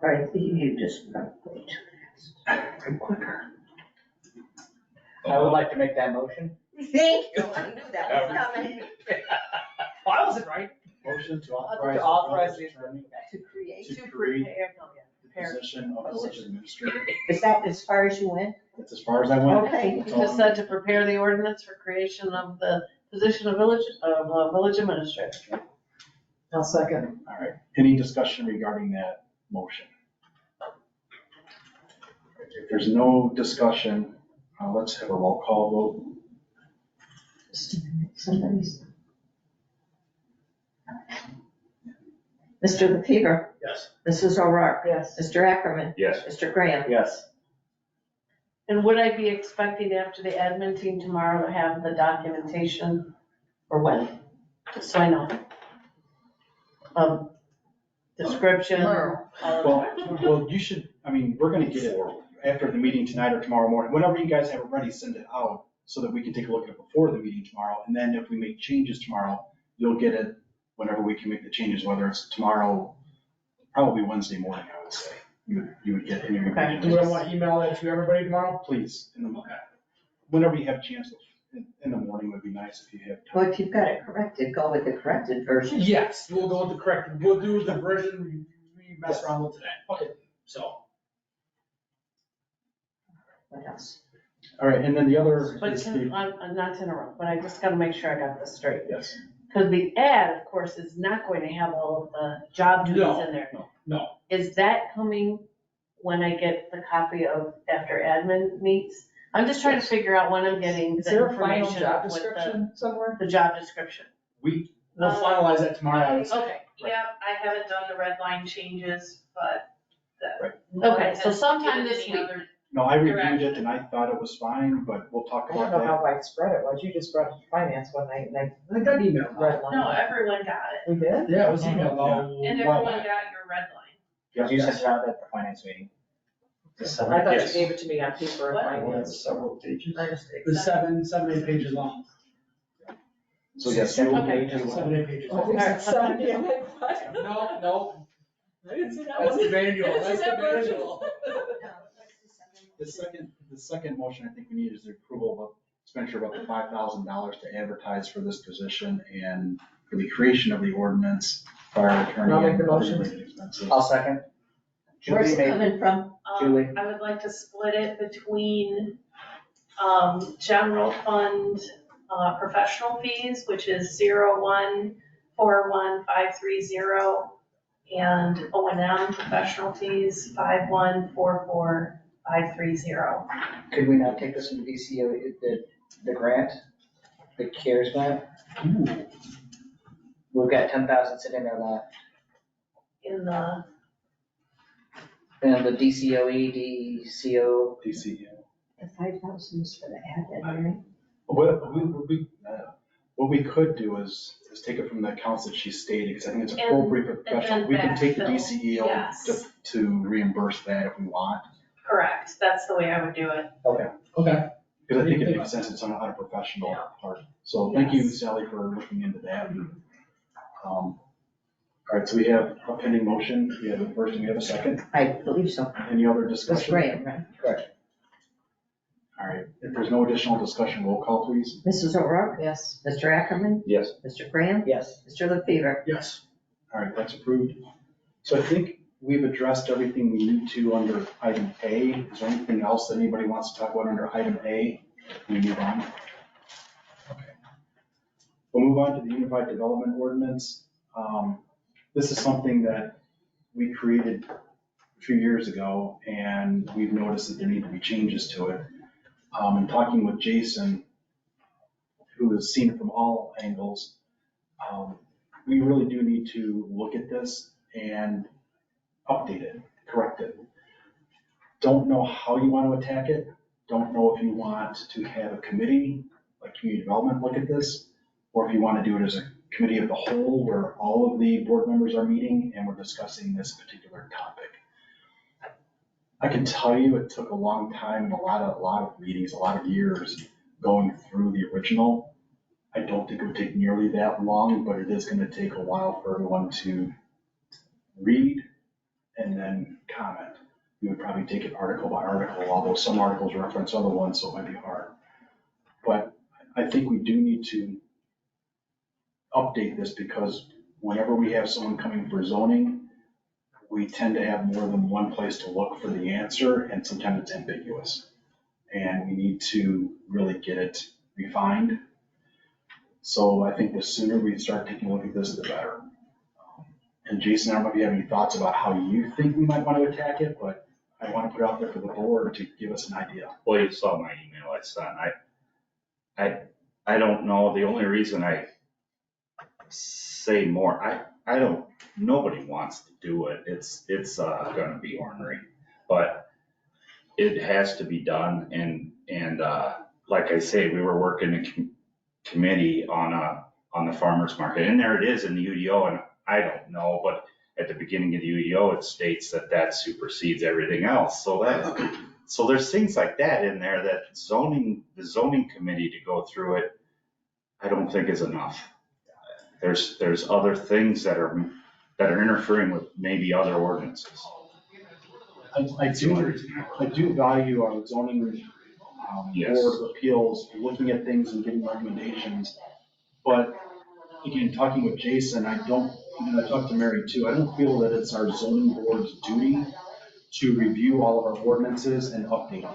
Right, you just went way too I'm quicker. I would like to make that motion. fast. Thank you, I knew that was coming. Well, I wasn't right. Motion to To authorize. authorize the village attorney To create, to to create prepare. the position of village administrator. is that as far as you went? That's as far as I went. Okay. You just said to prepare the ordinance for creation of the position of village administrator. I'll second. All right, any discussion regarding that motion? If there's no discussion, let's have a roll call vote. Just a minute, somebody's. Mr. LaFever, yes. Mrs. O'Rourke, Yes. Mr. Ackerman, Yes. Mr. Graham. Yes. And would I be expecting after the admin team tomorrow to have the documentation, or when? Just so I know. Description. all of that. Well, you should, we're gonna get it after the meeting tonight or tomorrow morning. Whenever you guys have it ready, send it out so that we can take a look at it before the meeting tomorrow. And then if we make changes tomorrow, you'll get it whenever we can make the changes, whether it's tomorrow, probably Wednesday morning, I would say. You would get any Okay. Do I want to email that to everybody tomorrow? Please, whenever you have a chance, in the morning would be nice if you have time. Well, if you've got it corrected, go with the corrected version. Yes, we'll go with the correct, we'll do the version we messed around with today. Okay. So. What else? All right, and then the other But is I'm not to interrupt, but I just gotta make sure I got this straight. yes. Because the ad, of course, is not going to have all of the job duties in there. No. No. Is that coming when I get the copy of after admin meets? I'm just trying to figure out when I'm getting Is the there a final information job with description somewhere? the job description. We'll finalize that tomorrow. I would say. Okay, Yeah, I haven't done the red line changes, but okay, so sometime this week. No, I reviewed it and I thought it was fine, but we'll talk I don't about know how that. widespread it was. You just brought it to finance one night and I got emailed. read line. no, everyone got it, We did? Yeah, it was emailed all. and everyone got your red line. Yeah, You sent it out at the finance meeting. I thought you Yes. gave it to me on paper and What? finance. Several pages. My mistake. It was 8 pages long. So yes, Seven Okay. pages. 8 pages Oh, long. it's 70, I'm like, what? No, I didn't see that that's one. the manual, I didn't see that's the that version. manual. the second motion I think we need is the approval of expenditure of up to $5,000 to advertise for this position and for the creation of the ordinance, fire attorney. I'll make and the motion. other related expenses. I'll second. Where's Julie it made, coming from? Julie. I would like to split it between, general fund, professional fees, which is 01411530, and O&M professional fees, 5144530. Could we not take this into DCO, the grant, the CARES grant? We've got 10,000 sitting there left. In the, And the DCOE, DCO, DC. The 5,000 is for the admin, right? What we could do is take it from the accounts that she stated, because I think it's And- appropriate for professional. then We can take the backfill, DCEO yes. to reimburse that if we want, correct, that's the way I would do it. Okay. because I think it makes sense, it's on a professional part. So thank you, Sally, for looking into that. All right, so we have a pending motion, we have a first and we have a second. I believe so. Any other That's discussion? Graham, right? All right, if there's no additional discussion, roll call, please. Mrs. O'Rourke? Yes. Mr. Ackerman? Yes. Mr. Graham? yes. Mr. LaFever? Yes. All right, that's approved. So I think we've addressed everything we need to under item A. Is there anything else that anybody wants to talk about under item A? We move on. Okay. We'll move on to the Unified Development Ordinance. This is something that we created a few years ago, and we've noticed that there need to be changes to it. In talking with Jason, who has seen it from all angles, we really do need to look at this and update it, correct it. Don't know how you want to attack it. Don't know if you want to have a committee, like community development, look at this, or if you want to do it as a committee of the whole where all of the board members are meeting and we're discussing this particular topic. I can tell you it took a long time and a lot of meetings, a lot of years going through the original. I don't think it would take nearly that long, but it is going to take a while for everyone to read and then comment. We would probably take it article by article, although some articles reference other ones, so it might be hard. But I think we do need to update this because whenever we have someone coming for zoning, we tend to have more than one place to look for the answer, and sometimes it's ambiguous. And we need to really get it refined. So I think the sooner we start taking a look at this, the better. And Jason, I don't know if you have any thoughts about how you think we might want to attack it, but I want to put it out there for the board to give us an idea. Well, you saw my email I sent. I don't know. The only reason I say more, I don't, nobody wants to do it. It's gonna be ornery, but it has to be done. And like I say, we were working a committee on the farmer's market, and there it is in the UDO, and I don't know, but at the beginning of the UDO, it states that supersedes everything else. So there's things like that in there that the zoning committee to go through it, I don't think is enough. There's other things that are interfering with maybe other ordinances. I do value our zoning Yes. board of appeals, looking at things and getting recommendations. But again, talking with Jason, and I talked to Mary too, I don't feel that it's our zoning board's duty to review all of our ordinances and update them.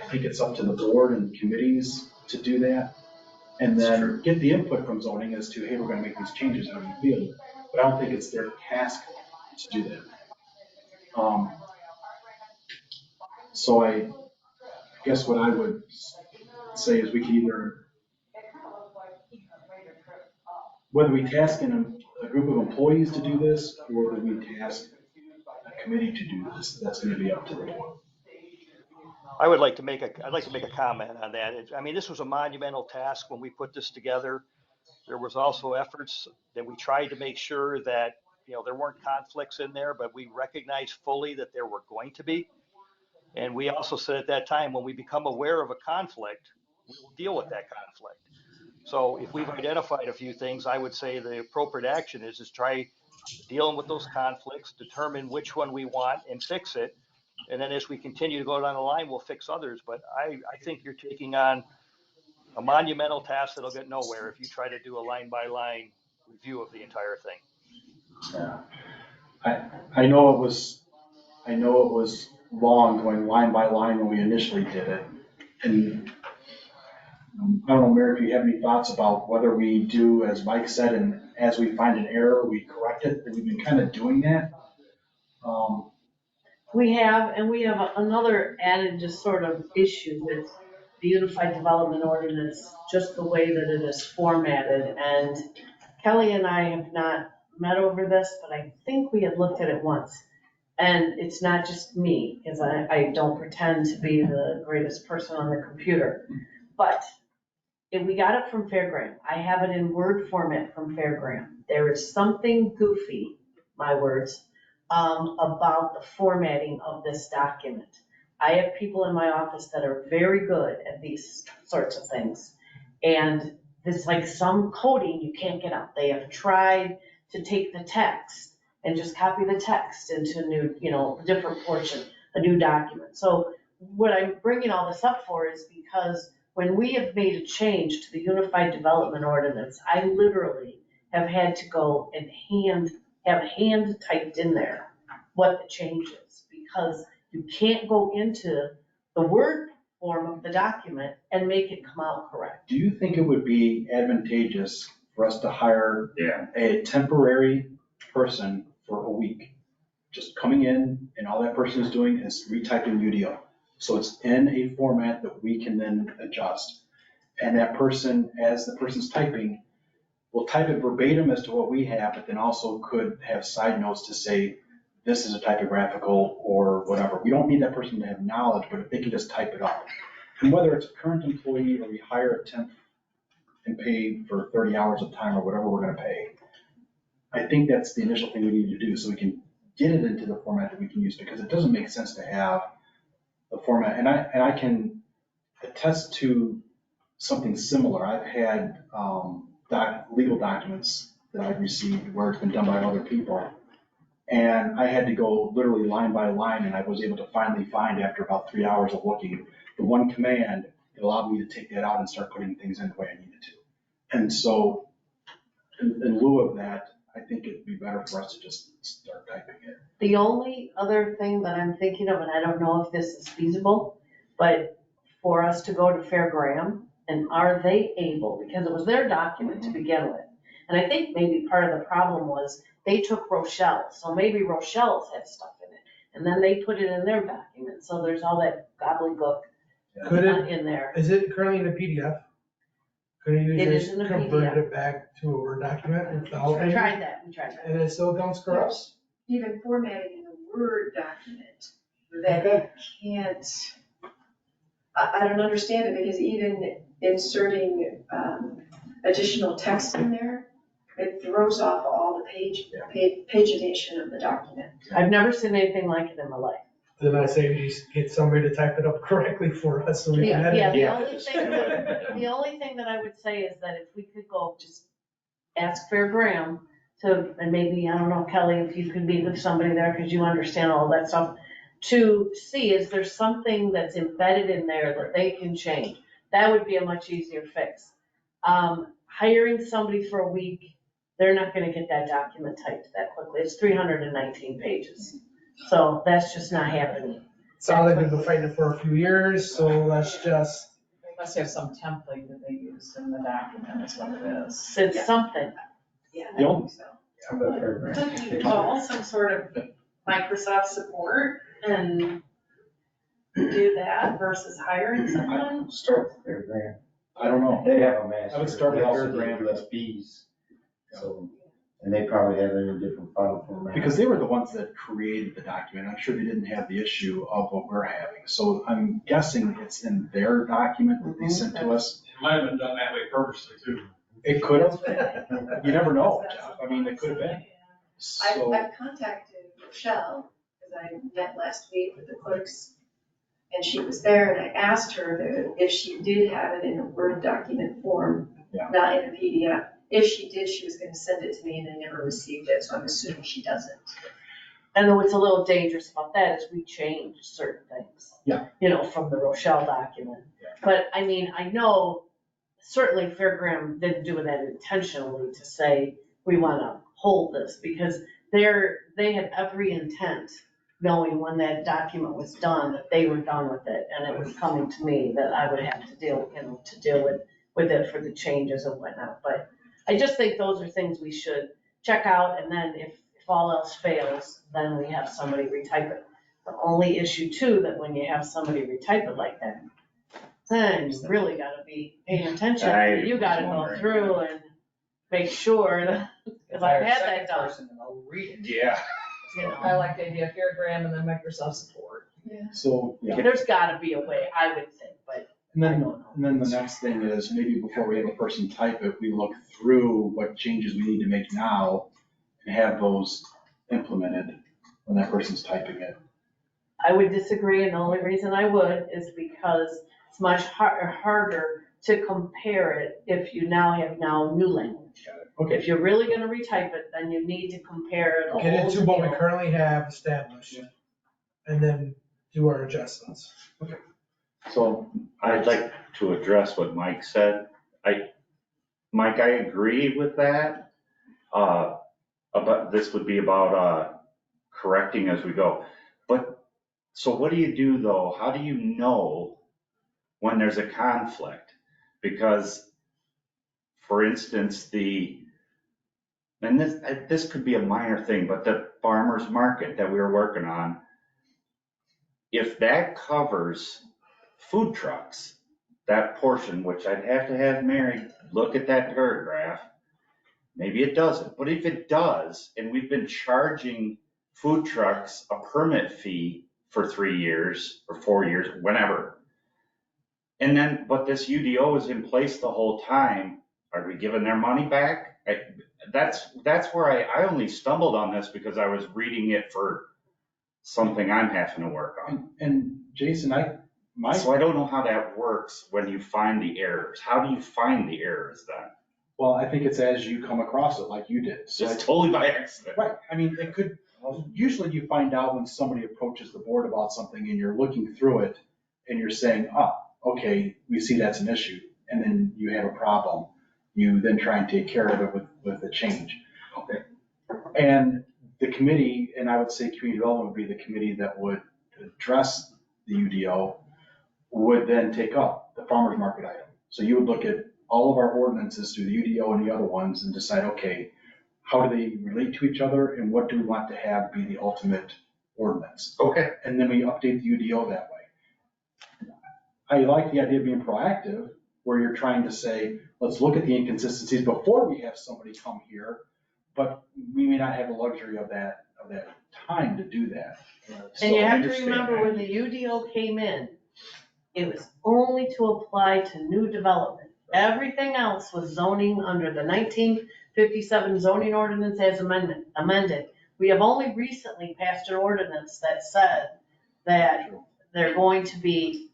I think it's up to the board and committees to do that. And then get the input from zoning as to, hey, we're gonna make these changes, how do you feel? But I don't think it's their task to do that. So I guess what I would say is we can either, whether we task a group of employees to do this, or whether we task a committee to do this, that's gonna be up to the board. I'd like to make a comment on that. I mean, this was a monumental task when we put this together. There was also efforts that we tried to make sure that, there weren't conflicts in there, but we recognized fully that there were going to be. And we also said at that time, when we become aware of a conflict, we will deal with that conflict. So if we've identified a few things, I would say the appropriate action is try dealing with those conflicts, determine which one we want and fix it. And then as we continue to go down the line, we'll fix others. But I think you're taking on a monumental task that'll get nowhere if you try to do a line by line review of the entire thing. Yeah. I know it was long going line by line when we initially did it. And I don't know, Mary, if you have any thoughts about whether we do, as Mike said, and as we find an error, we correct it. We've been kind of doing that. We have another added just sort of issue with the Unified Development Ordinance, just the way that it is formatted. And Kelly and I have not met over this, but I think we had looked at it once. And it's not just me, because I don't pretend to be the greatest person on the computer. But we got it from Fairgrant. I have it in Word format from Fairgrant. There is something goofy, my words, about the formatting of this document. I have people in my office that are very good at these sorts of things. And there's like some coding you can't get out. They have tried to take the text and just copy the text into a new, different portion, a new document. So what I'm bringing all this up for is because when we have made a change to the Unified Development Ordinance, I literally have had to go and have hand typed in there what the change is, because you can't go into the Word form of the document and make it come out correct. Do you think it would be advantageous for us to hire a temporary person for a week? Just coming in and all that person is doing is retyping UDO. So it's in a format that we can then adjust. And that person, as the person's typing, will type it verbatim as to what we have, but then also could have side notes to say, this is a typographical or whatever. We don't need that person to have knowledge, but if they can just type it up. And whether it's a current employee or we hire a temp and pay for 30 hours of time or whatever we're gonna pay, I think that's the initial thing we need to do so we can get it into the format that we can use, because it doesn't make sense to have the format. And I can attest to something similar. I've had legal documents that I've received where it's been done by other people. And I had to go literally line by line, and I was able to finally find, after about 3 hours of looking, the one command that allowed me to take that out and start putting things in the way I needed to. And so in lieu of that, I think it'd be better for us to just start typing it. The only other thing that I'm thinking of, and I don't know if this is feasible, but for us to go to Fairgraham, and are they able, because it was their document to begin with. And I think maybe part of the problem was they took Rochelle's, so maybe Rochelle's had stuff in it. And then they put it in their document, so there's all that gobbledygook in there. Is it currently in a PDF? Could you It is just in a convert PDF. it back to a Word document without? We tried that. And it still comes corrupt? Even formatting in a Word document that can't, I don't understand it, because even inserting additional text in there, it throws off all the pagination of the document. I've never seen anything like it in my life. Then I say we just get somebody to type it up correctly for us so we can edit it. The only thing that I would say is that if we could go just ask Fairgraham to, and maybe, I don't know, Kelly, if you could meet with somebody there because you understand all that stuff, to see is there something that's embedded in there that they can change. That would be a much easier fix. Hiring somebody for a week, they're not gonna get that document typed that quickly. It's 319 pages. So that's just not happening. Sounds like we've been fighting it for a few years, so let's just. They must have some template that they use in the document is what it is. It's something. Yeah, The only, Could you call some sort of Microsoft support and do that versus hiring someone? Start with their grant. I don't know. They have a master. I would start with They also their do grant. USBs. So, and they probably have it in a different file format. Because they were the ones that created the document. I'm sure they didn't have the issue of what we're having. So I'm guessing it's in their document that they sent to us. It might have been done that way purposely too. It could have. You never know, Jeff. I mean, it could have been. So, I've contacted Rochelle, because I met last week with the clerks, and she was there, and I asked her that if she did have it in a Word document form, Yeah. not in a PDF. If she did, she was gonna send it to me, and I never received it, so I'm assuming she doesn't. And what's a little dangerous about that is we change certain things. Yeah. You know, from the Rochelle document. Yeah. But I mean, I know certainly Fairgraham didn't do that intentionally to say, we wanna hold this, because they had every intent, knowing when that document was done, that they were done with it, and it was coming to me that I would have to deal with it for the changes and whatnot. But I just think those are things we should check out, and then if all else fails, then we have somebody retype it. The only issue too, that when you have somebody retype it like that, then you really gotta be paying attention. You gotta go through and make sure that, because I've had that done. I'll read it. Yeah. You know, I like the idea of Fairgraham and then Microsoft support. so, yeah. there's gotta be a way, I would think, but And then the next thing is, maybe before we have a person type it, we look through what changes we need to make now and have those implemented when that person's typing it. I would disagree, and the only reason I would is because it's much harder to compare it if you now have new language. Okay. If you're really gonna retype it, then you need to compare it. Get it to what we currently have established, and then do our adjustments. So, I'd like to address what Mike said. Mike, I agree with that. About, this would be about, correcting as we go. But, so what do you do though? How do you know when there's a conflict? Because, for instance, and this could be a minor thing, but the farmer's market that we were working on, if that covers food trucks, that portion, which I'd have to have Mary look at that paragraph, maybe it doesn't, but if it does, and we've been charging food trucks a permit fee for 3 years or 4 years, whenever, and then, but this UDO is in place the whole time, are we giving their money back? That's where I only stumbled on this because I was reading it for something I'm having to work on. and Jason, So I don't know how that works when you find the errors. How do you find the errors then? well, I think it's as you come across it, like you did. So Just totally by accident. right, I mean, it could, usually you find out when somebody approaches the board about something and you're looking through it and you're saying, okay, we see that's an issue, and then you have a problem. You then try and take care of it with a change. Okay. And the committee, and I would say community development would be the committee that would address the UDO, would then take up the farmer's market item. So you would look at all of our ordinances through the UDO and the other ones and decide, okay, how do they relate to each other and what do we want to have be the ultimate ordinance? Okay. And then we update the UDO that way. I like the idea of being proactive, where you're trying to say, let's look at the inconsistencies before we have somebody come here, but we may not have the luxury of that time to do that. And you have to remember, when the UDO came in, it was only to apply to new development. Everything else was zoning under the 1957 zoning ordinance as amended. We have only recently passed an ordinance that said that they're going to be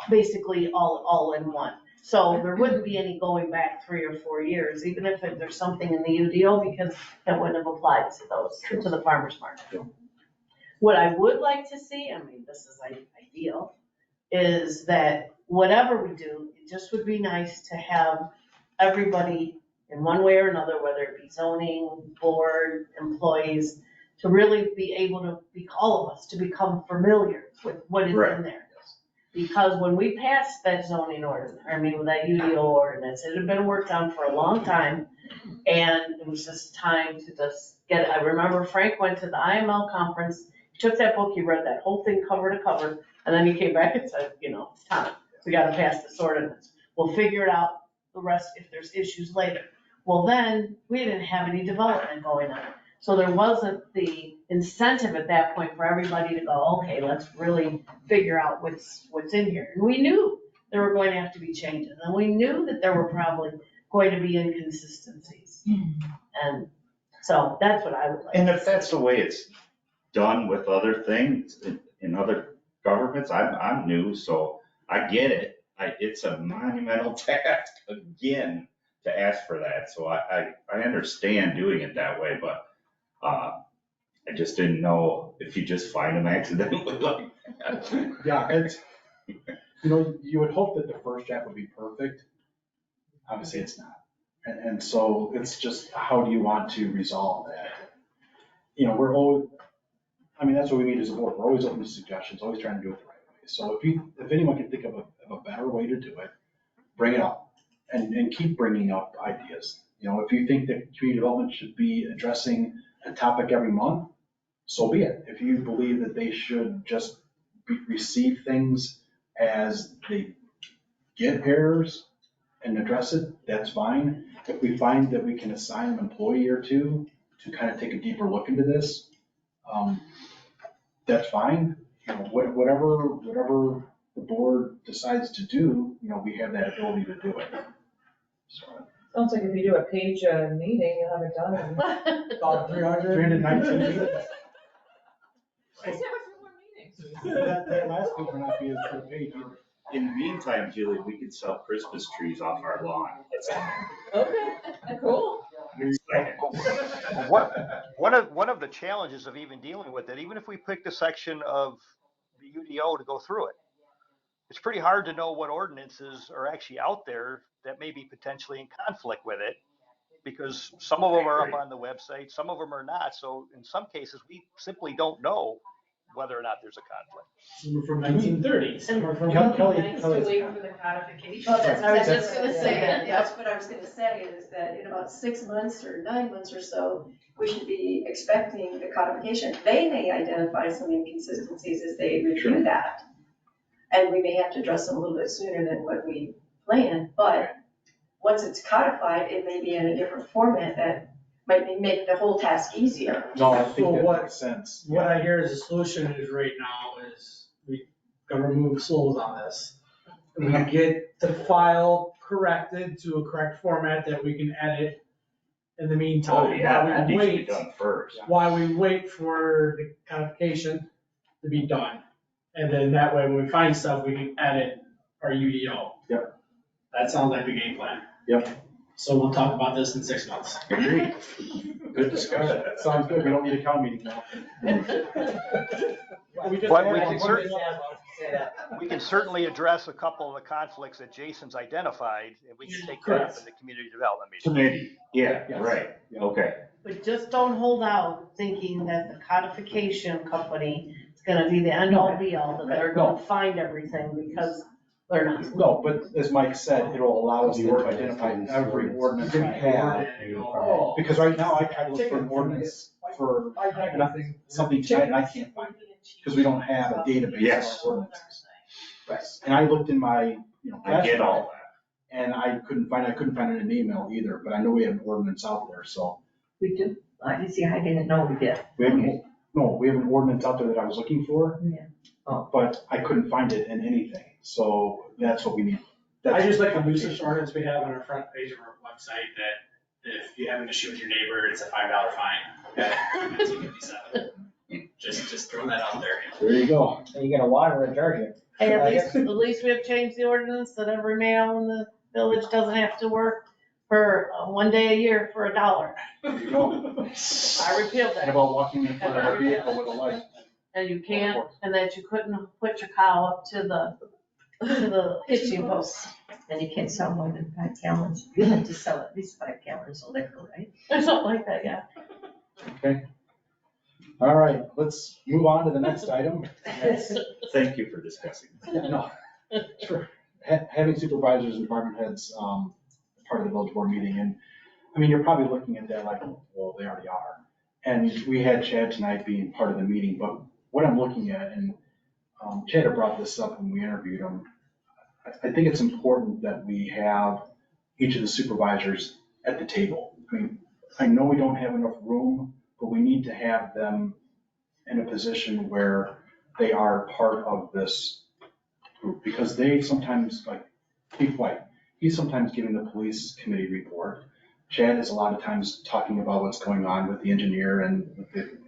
basically all in one. So there wouldn't be any going back 3 or 4 years, even if there's something in the UDO, because that wouldn't have applied to those, to the farmer's market. What I would like to see, I mean, this is ideal, is that whatever we do, it just would be nice to have everybody in one way or another, whether it be zoning, board, employees, to really be able to, all of us, to become familiar with what is Right. in there. Because when we passed that zoning ordinance, that UDO ordinance, it had been worked on for a long time. And it was just time to just get it. I remember Frank went to the IML conference, he took that book, he read that whole thing cover to cover, and then he came back and said, it's time, we gotta pass this ordinance. We'll figure it out, the rest, if there's issues later. Well, then, we didn't have any development going on. So there wasn't the incentive at that point for everybody to go, okay, let's really figure out what's in here. And we knew there were going to have to be changes, and we knew that there were probably going to be inconsistencies. And so that's what I would like. And if that's the way it's done with other things in other governments, I'm new, so I get it. It's a monumental task again to ask for that. So I understand doing it that way, but I just didn't know if you just find them accidentally like that. Yeah, it's, you would hope that the first draft would be perfect. Obviously, it's not. And so it's just, how do you want to resolve that? We're always, that's what we need as a board. We're always open to suggestions, always trying to do it the right way. So if anyone can think of a better way to do it, bring it up and keep bringing up ideas. If you think that community development should be addressing a topic every month, so be it. If you believe that they should just receive things as they get errors and address it, that's fine. If we find that we can assign an employee or two to kind of take a deeper look into this, that's fine. Whatever the board decides to do, we have that ability to do it. So, Sounds like if you do a page a meeting, you'll have it done in About 319 meetings. I said with 3 more meetings. That last page will not be as full page either. In the meantime, Julie, we could sell Christmas trees off our lawn. Okay, cool. One of the challenges of even dealing with it, even if we picked a section of the UDO to go through it, it's pretty hard to know what ordinances are actually out there that may be potentially in conflict with it, because some of them are up on the website, some of them are not. So in some cases, we simply don't know whether or not there's a conflict. Some are from 1930s, some are from. Nice to wait for the codification. Well, that's, I was I was just gonna gonna say say that, that, that's what I was gonna say, is that in about 6 months or 9 months or so, we should be expecting the codification. They may identify some inconsistencies as they review that. And we may have to address them a little bit sooner than what we planned, but once it's codified, it may be in a different format that might make the whole task easier. No, I think So that what- makes sense. What I hear as a solution is right now is we gotta remove slows on this. We get the file corrected to a correct format that we can edit in the meantime. Oh, yeah, that While we needs to be wait, done first. while we wait for the codification to be done. And then that way, when we find stuff, we can edit our UDO. Yep. That sounds like the game plan. Yep. So we'll talk about this in 6 months. Agreed. Good discussion. Sounds good. We don't need a cow meeting now. But we can certainly address a couple of the conflicts that Jason's identified, and we can take that up in the community development meeting. Committee, yeah, Yes. right, okay. But just don't hold out thinking that the codification company is gonna be the end all be all, that they're gonna find everything, because they're not. No, but as Mike said, it'll allow us to identify every ordinance we have. Because right now, I try to look for an ordinance for nothing, something tonight, and I can't find it, because we don't have a database Yes. of ordinances. And I looked in my, I get all that. and I couldn't find it in an email either, but I know we have an ordinance out there, so. We do, I didn't know we did. We have, we have an ordinance out there that I was looking for. Yeah. Oh. But I couldn't find it in anything, so that's what we need. I just like the nuisance ordinance we have on our front page of our website, that if you have an issue with your neighbor, it's a $5 fine. Okay, 1957. Just throwing that out there. There you go. So you get a water and charge it. Hey, at least we have changed the ordinance that every mail in the village doesn't have to work for 1 day a year for $1. There you go. I repealed And that. about walking in front of a vehicle with a light. And you can't, and that you couldn't put your cow up to the hitching post. And you can't sell more than 5 gallons. You have to sell at least 5 gallons of liquor, right? Or something like that, yeah. Okay. All right, let's move on to the next item. Thank you for discussing. No, Sure. Having supervisors and department heads, part of the village board meeting, and, I mean, you're probably looking at that like, well, they already are. And we had Chad tonight being part of the meeting, but what I'm looking at, and Chad had brought this up when we interviewed him, I think it's important that we have each of the supervisors at the table. I mean, I know we don't have enough room, but we need to have them in a position where they are part of this group, because they sometimes, like Chief White, he's sometimes giving the police committee report. Chad is a lot of times talking about what's going on with the engineer and with the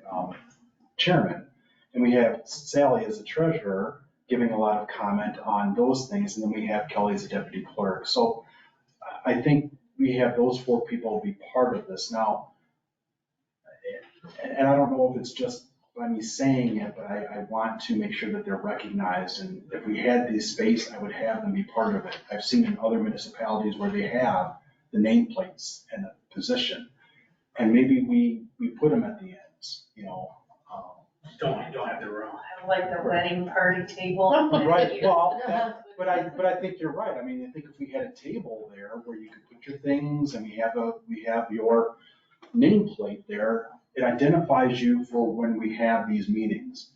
chairman. And we have Sally as the treasurer giving a lot of comment on those things, and then we have Kelly as the deputy clerk. So I think we have those four people be part of this now. And I don't know if it's just by me saying it, but I want to make sure that they're recognized. And if we had the space, I would have them be part of it. I've seen in other municipalities where they have the nameplates and the position. And maybe we put them at the ends, you know. Don't have the room. Have like the wedding party table. Right, well, but I think you're right. I mean, I think if we had a table there where you could put your things and we have your nameplate there, it identifies you for when we have these meetings.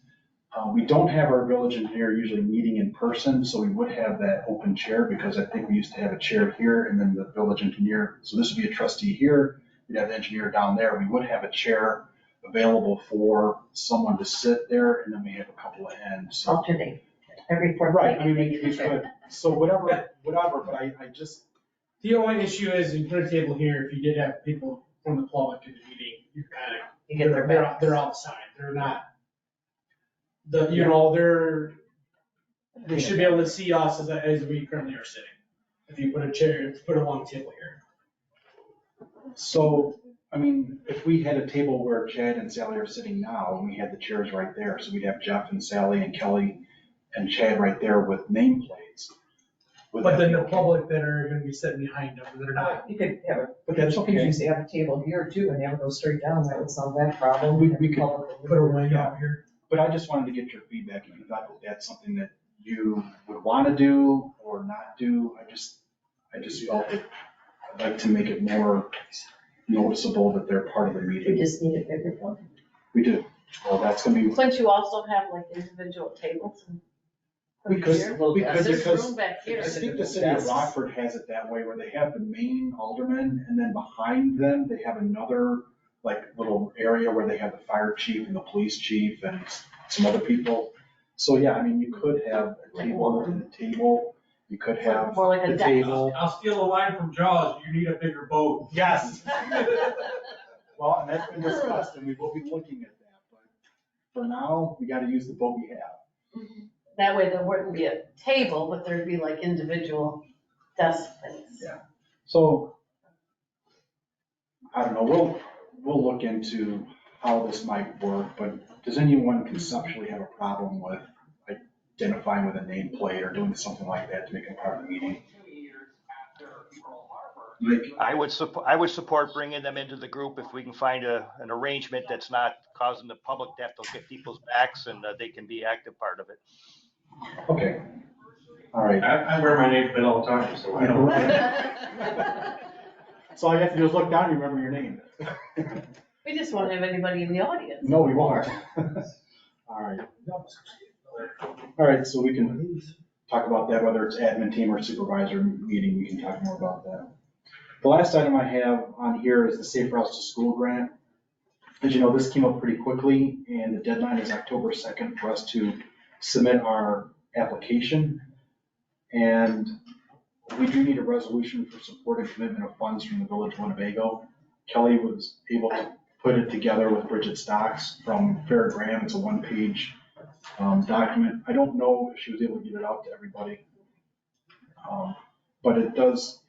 We don't have our village engineer usually meeting in person, so we would have that open chair, because I think we used to have a chair here and then the village engineer. So this would be a trustee here, we'd have the engineer down there. We would have a chair available for someone to sit there, and then we have a couple of ends. So- Alternate every fourth. Right, I mean, we could, so whatever, but I just, The only issue is you put a table here, if you did have people from the public in the meeting, you kind of, You get their backs. they're outside, they're not, they should be able to see us as we currently are sitting. If you put a chair, put a long table here. so, I mean, if we had a table where Chad and Sally are sitting now, and we had the chairs right there, so we'd have Jeff and Sally and Kelly and Chad right there with nameplates. Would But that then be the okay? public that are gonna be sitting behind them, they're not. You could have a, But that's you could okay. just have a table here too and have it go straight down, that would solve that problem. We could Put a wing out here. But I just wanted to get your feedback, if you thought that that's something that you would want to do or not do. I just felt that I'd like to make it more noticeable that they're part of the We meeting. just need a bigger one. We do. Well, that's gonna be, Couldn't you also have like individual tables and? we could, There's because room back here. I think the city of Rockford has it that way, where they have the main alderman, and then behind them, they have another, like, little area where they have the fire chief and the police chief and some other people. So, yeah, I mean, you could have a table and a table, you could have More like a the desk. table. I'll steal a line from Jaws, you need a bigger boat. Yes. Well, and that's been discussed, and we will be looking at that, but for now, we gotta use the boat we have. That way there wouldn't be a table, but there'd be like individual desk things. Yeah. So, I don't know, we'll look into how this might work, but does anyone conceptually have a problem with identifying with a nameplate or doing something like that to make it part of the meeting? Nick? I would support bringing them into the group if we can find an arrangement that's not causing the public to have to get people's backs, and they can be active part of it. Okay, all right. I wear my name plate all the time, so I don't. So all you have to do is look down and remember your name. We just won't have anybody in the audience. No, we won't. All right. All right, so we can talk about that, whether it's admin team or supervisor meeting, we can talk more about that. The last item I have on here is the Safe Routes to School grant. As you know, this came up pretty quickly, and the deadline is October 2nd for us to submit our application. And we do need a resolution for support and commitment of funds from the Village of Winnebago. Kelly was able to put it together with Bridget Stocks from Fair Graham. It's a one-page document. I don't know if she was able to get it out to everybody. But it does,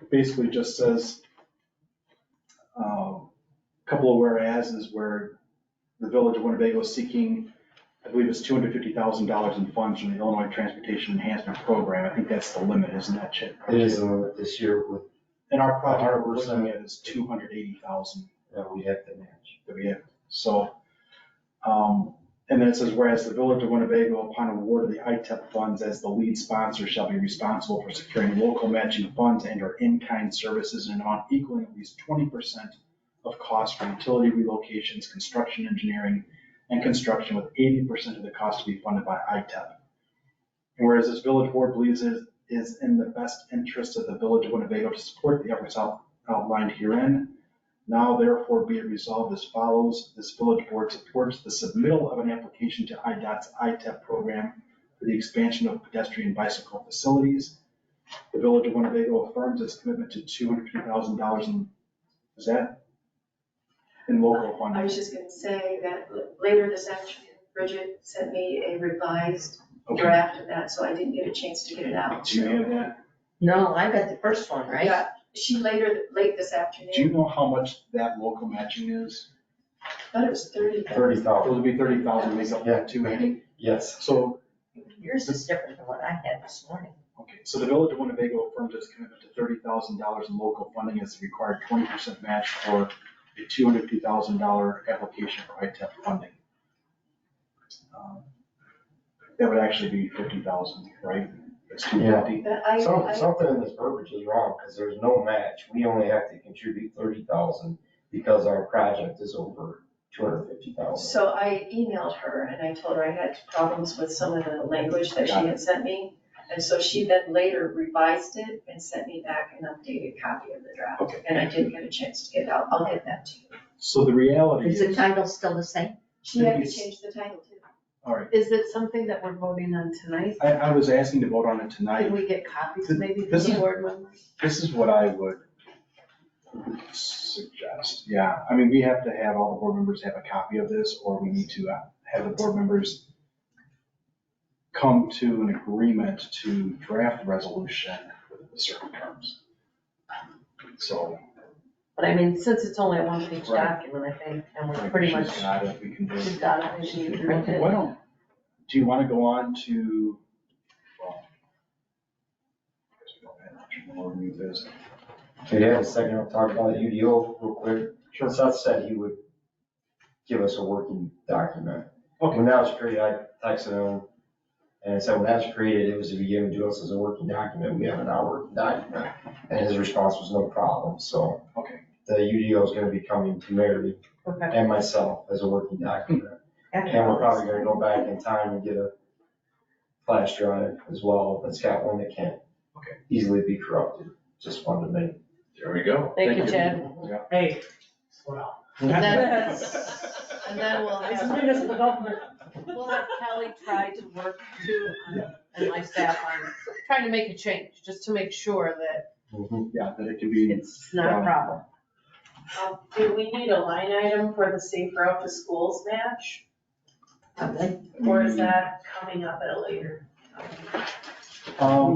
it basically just says a couple of whereases where the Village of Winnebago is seeking, I believe it's $250,000 in funds from the Illinois Transportation Enhancement Program. I think that's the limit, isn't that, Chip? It is this year with, And our project we're looking at is $280,000 we have to match. that we have. So, And then it says, whereas the Village of Winnebago, upon award of the ITEP funds as the lead sponsor, shall be responsible for securing local matching funds and or in-kind services in an amount equaling at least 20% of costs for utility relocations, construction engineering, and construction, with 80% of the cost to be funded by ITEP. And whereas this village board believes it is in the best interest of the Village of Winnebago to support the efforts outlined herein, now therefore be it resolved as follows: this village board supports the submittal of an application to IDOT's ITEP program for the expansion of pedestrian bicycle facilities. The Village of Winnebago affirms its commitment to $250,000 in, is that? In local I funding. was just gonna say that later this afternoon, Bridget sent me a revised Okay. draft of that, so I didn't get a chance to get it out. Do you have that? No, I got the first one, right? Yeah, she late this afternoon. Do you know how much that local matching is? I thought it was 30. 30,000. It would be 30,000, make up that 280. Yes. So, Yours is different than what I had this morning. okay, so the Village of Winnebago affirms its commitment to $30,000 in local funding as the required 20% match for a $250,000 application for ITEP funding. That would actually be 50,000, right? It's 250. Something in this verbiage is wrong, because there's no match. We only have to contribute 30,000 because our project is over 250,000. So I emailed her and I told her I had problems with some of the language that she had sent me. And so she then later revised it and sent me back an updated copy of the draft. Okay. And I didn't get a chance to get it out. I'll get that to you. So the reality Is the title still the same? She had to change the title too. All right, Is it something that we're voting on tonight? I was asking to vote on it tonight. Can we get copies maybe from This the is- board members? This is what I would suggest, yeah. I mean, we have to have all the board members have a copy of this, or we need to have the board members come to an agreement to draft a resolution with certain terms. So. But I mean, since it's only a one-page Right. document, I think, and we're pretty much, She's got it, we can do we've it. got it, maybe you print it. Why don't, do you want to go on to, well, I guess we don't have much more new business. So you have a second, I'll talk about UDO real quick. Sure. Seth said he would give us a working document. Okay. When that was created, I texted him and said, when that's created, it was to be given to us as a working document. We have an our working document. And his response was no problem. So Okay. the UDO is going to be coming to Mary Okay. and myself as a working document. And we're probably going to go back in time and get a flash drive as well. It's got one that can't easily be corrupted. Just wanted to make. There we go. Thank you, Chad. Yeah. Hey, slow down. And then we'll It's have, municipal government. we'll have Kelly try to work too, and my staff on trying to make a change, just to make sure that Yeah, that it can be. it's not a problem. Do we need a line item for the Safe Route to Schools match? Or is that coming up at a later?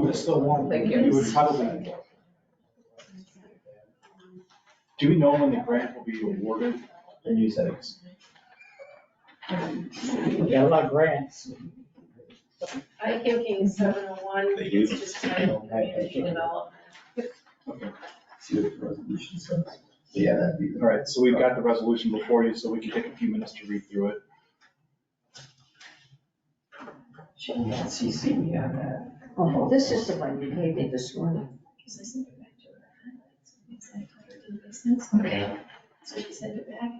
It's still one. Thank you. It would probably. Do we know when the grant will be awarded? And you said it's. We got a lot of grants. I'm thinking 701, They do. it's just titled community development. See what the resolution says. Yeah, that'd be. All right, so we've got the resolution before you, so we can take a few minutes to read through it. She didn't CC me on that. Oh, this is the one you gave me this morning. Because I sent it back to her. It's like, it didn't make sense. Okay. So she sent it back.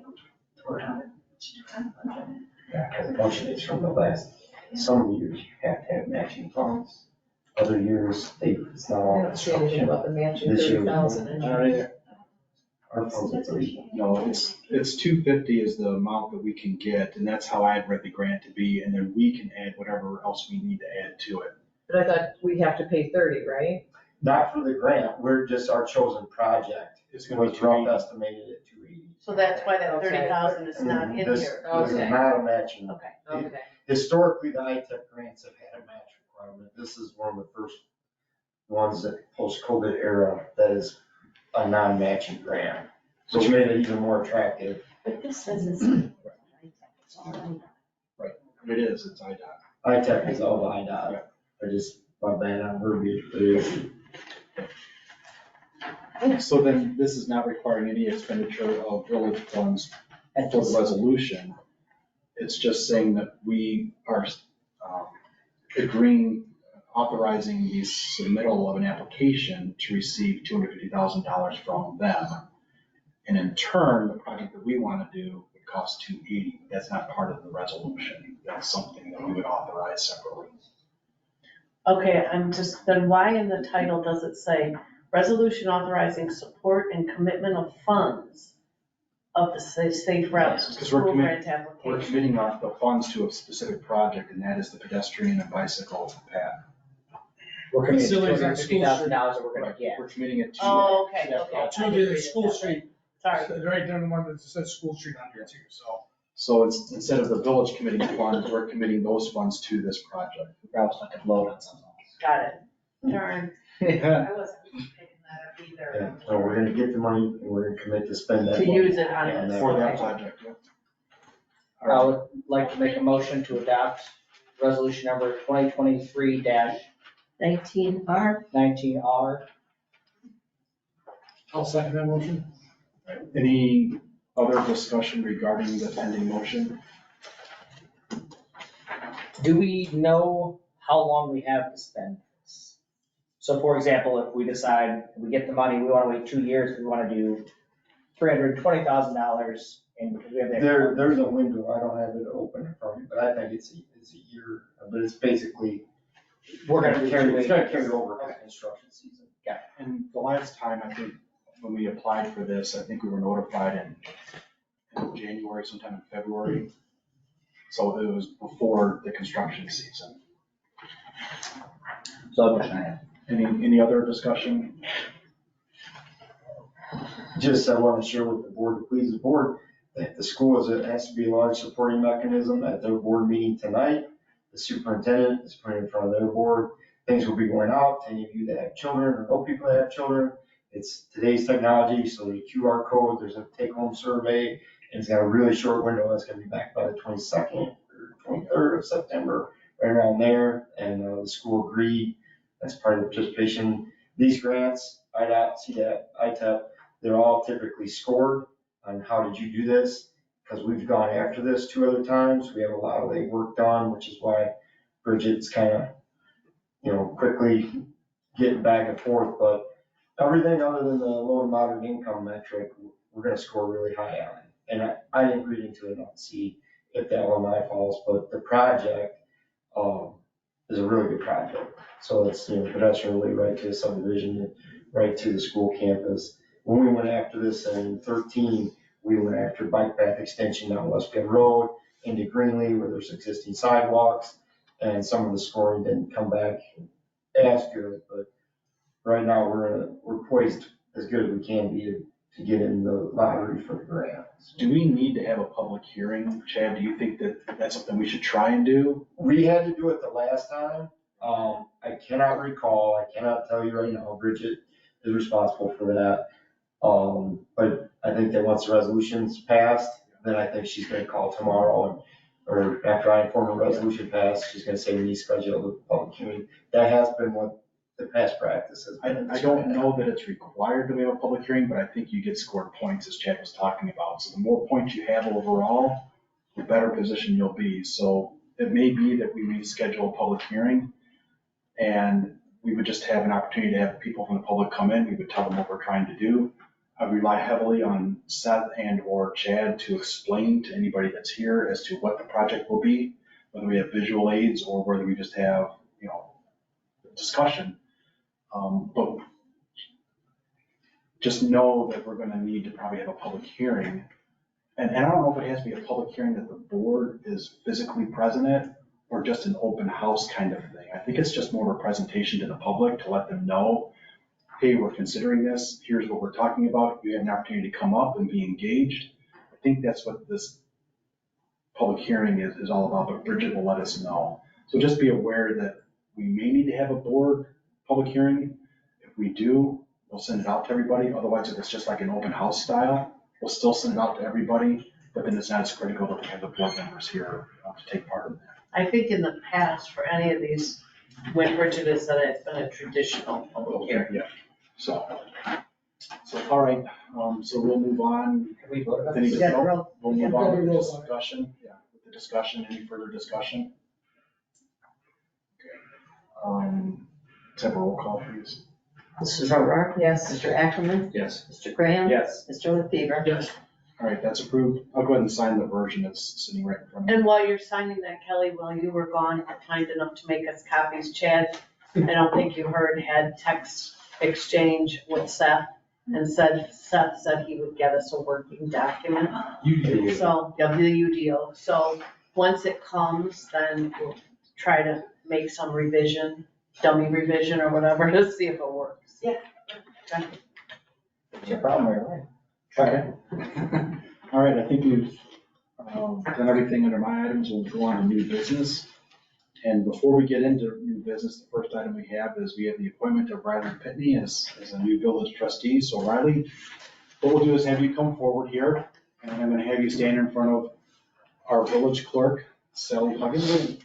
Tore out. She took out a bunch of it. Yeah, because a bunch of it's from the last, some years you have to have matching funds. Other years, it's not I all don't see anything construction. about the matching This year 30,000 in here. Our funds are three. No, it's 250 is the amount that we can get, and that's how I'd read the grant to be, and then we can add whatever else we need to add to it. But I thought we have to pay 30, right? Not for the grant, we're just our chosen project. It's gonna be Was rough 280. estimated at 280. So that's why that Okay. 30,000 is not in This- here. This is Okay. not a matching. Okay. Okay. Historically, the ITEP grants have had a match requirement. This is one of the first ones that post-COVID era that is a non-matching grant, which made it even more attractive. But this says it's. Right, it is, it's IDOT. ITEP is all IDOT. I just, my bad on verbiage, but it is. So then this is not requiring any expenditure of village funds for the resolution. It's just saying that we are agreeing, authorizing the submittal of an application to receive $250,000 from them. And in turn, the project that we want to do would cost $280. That's not part of the resolution. That's something that we would authorize separately. Okay, then why in the title does it say resolution authorizing support and commitment of funds of the safe routes to Because we're school committing- grant We're application? committing the funds to a specific project, and that is the pedestrian and bicycle path. We're committing to Facilities on $250,000 that we're gonna Right, get. we're committing it to. Oh, okay, that okay. project. I To didn't the read it school that way. street, Sorry. right there, the one that says school street on here too, so. So it's, instead of the village committing funds, we're committing those funds to this project. Perhaps I could load on something Got it. Darn. I wasn't picking that up either. Yeah, so we're gonna get the money and we're gonna commit to spend that. To money. use it on Yeah, this. For that Okay. project, yeah. I would like to make a motion to adopt resolution number 2023-19R. 19R. I'll second that motion. Any other discussion regarding the pending motion? Do we know how long we have to spend this? So for example, if we decide, we get the money, we wanna wait 2 years, we wanna do $320,000 and because we have that. There's a window, I don't have it open in front of me, but I think it's a year, but it's basically. We're gonna carry. It's gonna carry over the construction season. And the last time, I think, when we applied for this, I think we were notified in January, sometime in February. So it was before the construction season. So Any other discussion? Just, I want to share with the board, to please the board, that the school has to be a large supporting mechanism at their board meeting tonight. The superintendent is putting in front of their board. Things will be going out to any of you that have children or know people that have children. It's today's technology, so the QR code, there's a take-home survey, and it's got a really short window. It's gonna be back by the 22nd or 23rd of September, right around there. And the school agreed, that's part of the participation. These grants, IDOT, CDAP, ITEP, they're all typically scored on how did you do this? Because we've gone after this 2 other times. We have a lot of legwork done, which is why Bridget's kind of, quickly getting back and forth. But everything other than the low and moderate income metric, we're gonna score really high on. And I didn't read into it enough to see if that one my fault, but the project is a really good project. So it's, pedestrian way right to the subdivision, right to the school campus. When we went after this in 13, we went after bike path extension down Westfield Road into Greenlee where there's existing sidewalks, and some of the scoring didn't come back as good, but right now we're poised as good as we can be to get in the lottery for the grants. Do we need to have a public hearing, Chad? Do you think that that's something we should try and do? We had to do it the last time. I cannot recall, I cannot tell you right now, Bridget is responsible for that. But I think that once the resolution's passed, then I think she's gonna call tomorrow or after I inform the resolution passed, she's gonna say we need to schedule a public hearing. That has been what the past practice has been. I don't know that it's required that we have a public hearing, but I think you get scored points, as Chad was talking about. So the more points you have overall, the better position you'll be. So it may be that we reschedule a public hearing and we would just have an opportunity to have people from the public come in. We would tell them what we're trying to do. I rely heavily on Seth and or Chad to explain to anybody that's here as to what the project will be, whether we have visual aids or whether we just have, discussion. But just know that we're gonna need to probably have a public hearing. And I don't know if it has to be a public hearing that the board is physically present at or just an open house kind of thing. I think it's just more of a presentation to the public to let them know, hey, we're considering this, here's what we're talking about, you have an opportunity to come up and be engaged. I think that's what this public hearing is all about, but Bridget will let us know. So just be aware that we may need to have a board public hearing. If we do, we'll send it out to everybody. Otherwise, if it's just like an open house style, we'll still send it out to everybody, but then it's not as critical that we have the board members here to take part in that. I think in the past, for any of these, when Bridget has said it's been a traditional public hearing. Yeah, so, all right, so we'll move on. Can we vote on Any this? Yeah, roll. We'll move on with the discussion, yeah, with the discussion, any further discussion? Let's have a roll call, please. Mrs. O'Rourke? Yes. Mr. Ackerman? Yes. Mr. Graham? Yes. Mr. LaFever? Yes. All right, that's approved. I'll go ahead and sign the version that's sitting right in front of me. And while you're signing that, Kelly, while you were gone, kind enough to make us copies, Chad, I don't think you heard, had text exchange with Seth and Seth said he would get us a working document. So, yeah, the UDO. So once it comes, then we'll try to make some revision, dummy revision or whatever, to see if it works. It's your problem right away. Okay. All right, I think we've done everything under my items. We'll go on to new business. And before we get into new business, the first item we have is we have the appointment of Riley Pitney as a new village trustee. So Riley, what we'll do is have you come forward here, and I'm gonna have you stand in front of our village clerk, Sally Huggins.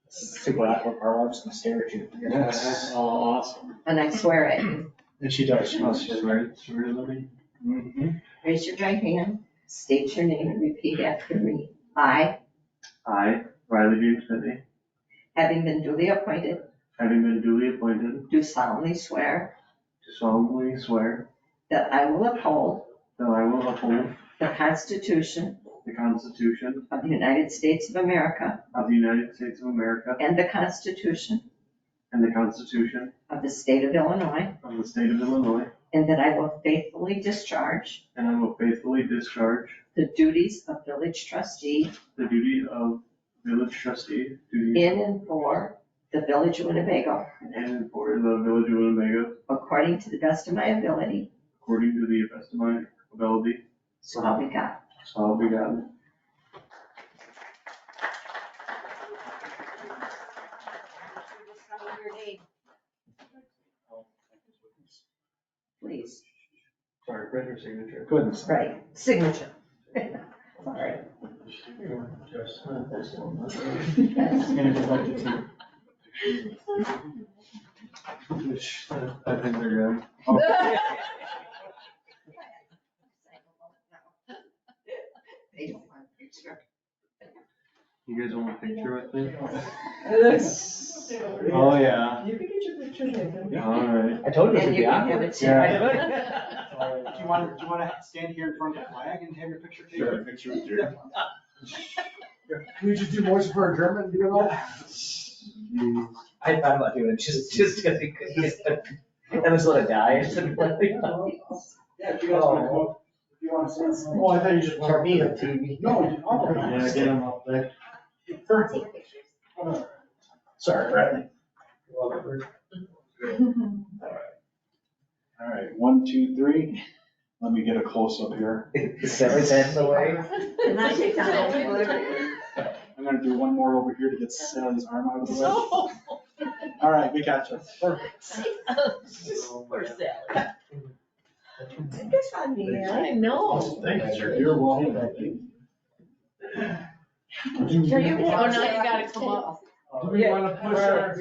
Super awkward, our wife's gonna stare at you. Yes. Oh, awesome. And I swear at you. And she does. She's ready, Libby? Mhm. Raise your right hand, state your name and repeat after me. I, Riley James Pitney, having been duly appointed, having been duly appointed, do solemnly swear do solemnly swear that I will uphold that I will uphold the Constitution the Constitution of the United States of America of the United States of America and the Constitution and the Constitution of the State of Illinois, of the State of Illinois, and that I will faithfully discharge and I will faithfully discharge the duties of village trustee the duty of village trustee, duty in and for the Village of Winnebago, and for the village of Winnebago, according to the best of my ability, according to the best of my ability, so help me God. so help me God. Please, Sorry, right here, signature. Go ahead and sign. right, signature. All right. And if you'd like to take- I think they're good. They don't want a picture. You guys want a picture with me? Yes. Oh, yeah. You can get your picture taken. All right. I told you And it'd you be can have awkward. it too. Do you want to stand here in front of the flag and have your picture taken? Picture with you. Can we just do motion for adjournment, you know? I thought about doing it just because we could. And just let it die. Yeah, if you guys want to, if you want to say. Oh, I thought you just For me, the TV. No, you all Yeah, get them up there. Sorry, Bradley. All right, 1, 2, 3. Let me get a close up here. Sally's head's away. Can I take down whatever? I'm gonna do one more over here to get Sally's arm out of the way. All right, we got you. Perfect. Poor Sally. Take this on me, I know. Thank you, sir. You're welcome. Oh, now you gotta come up. Do we want to push our?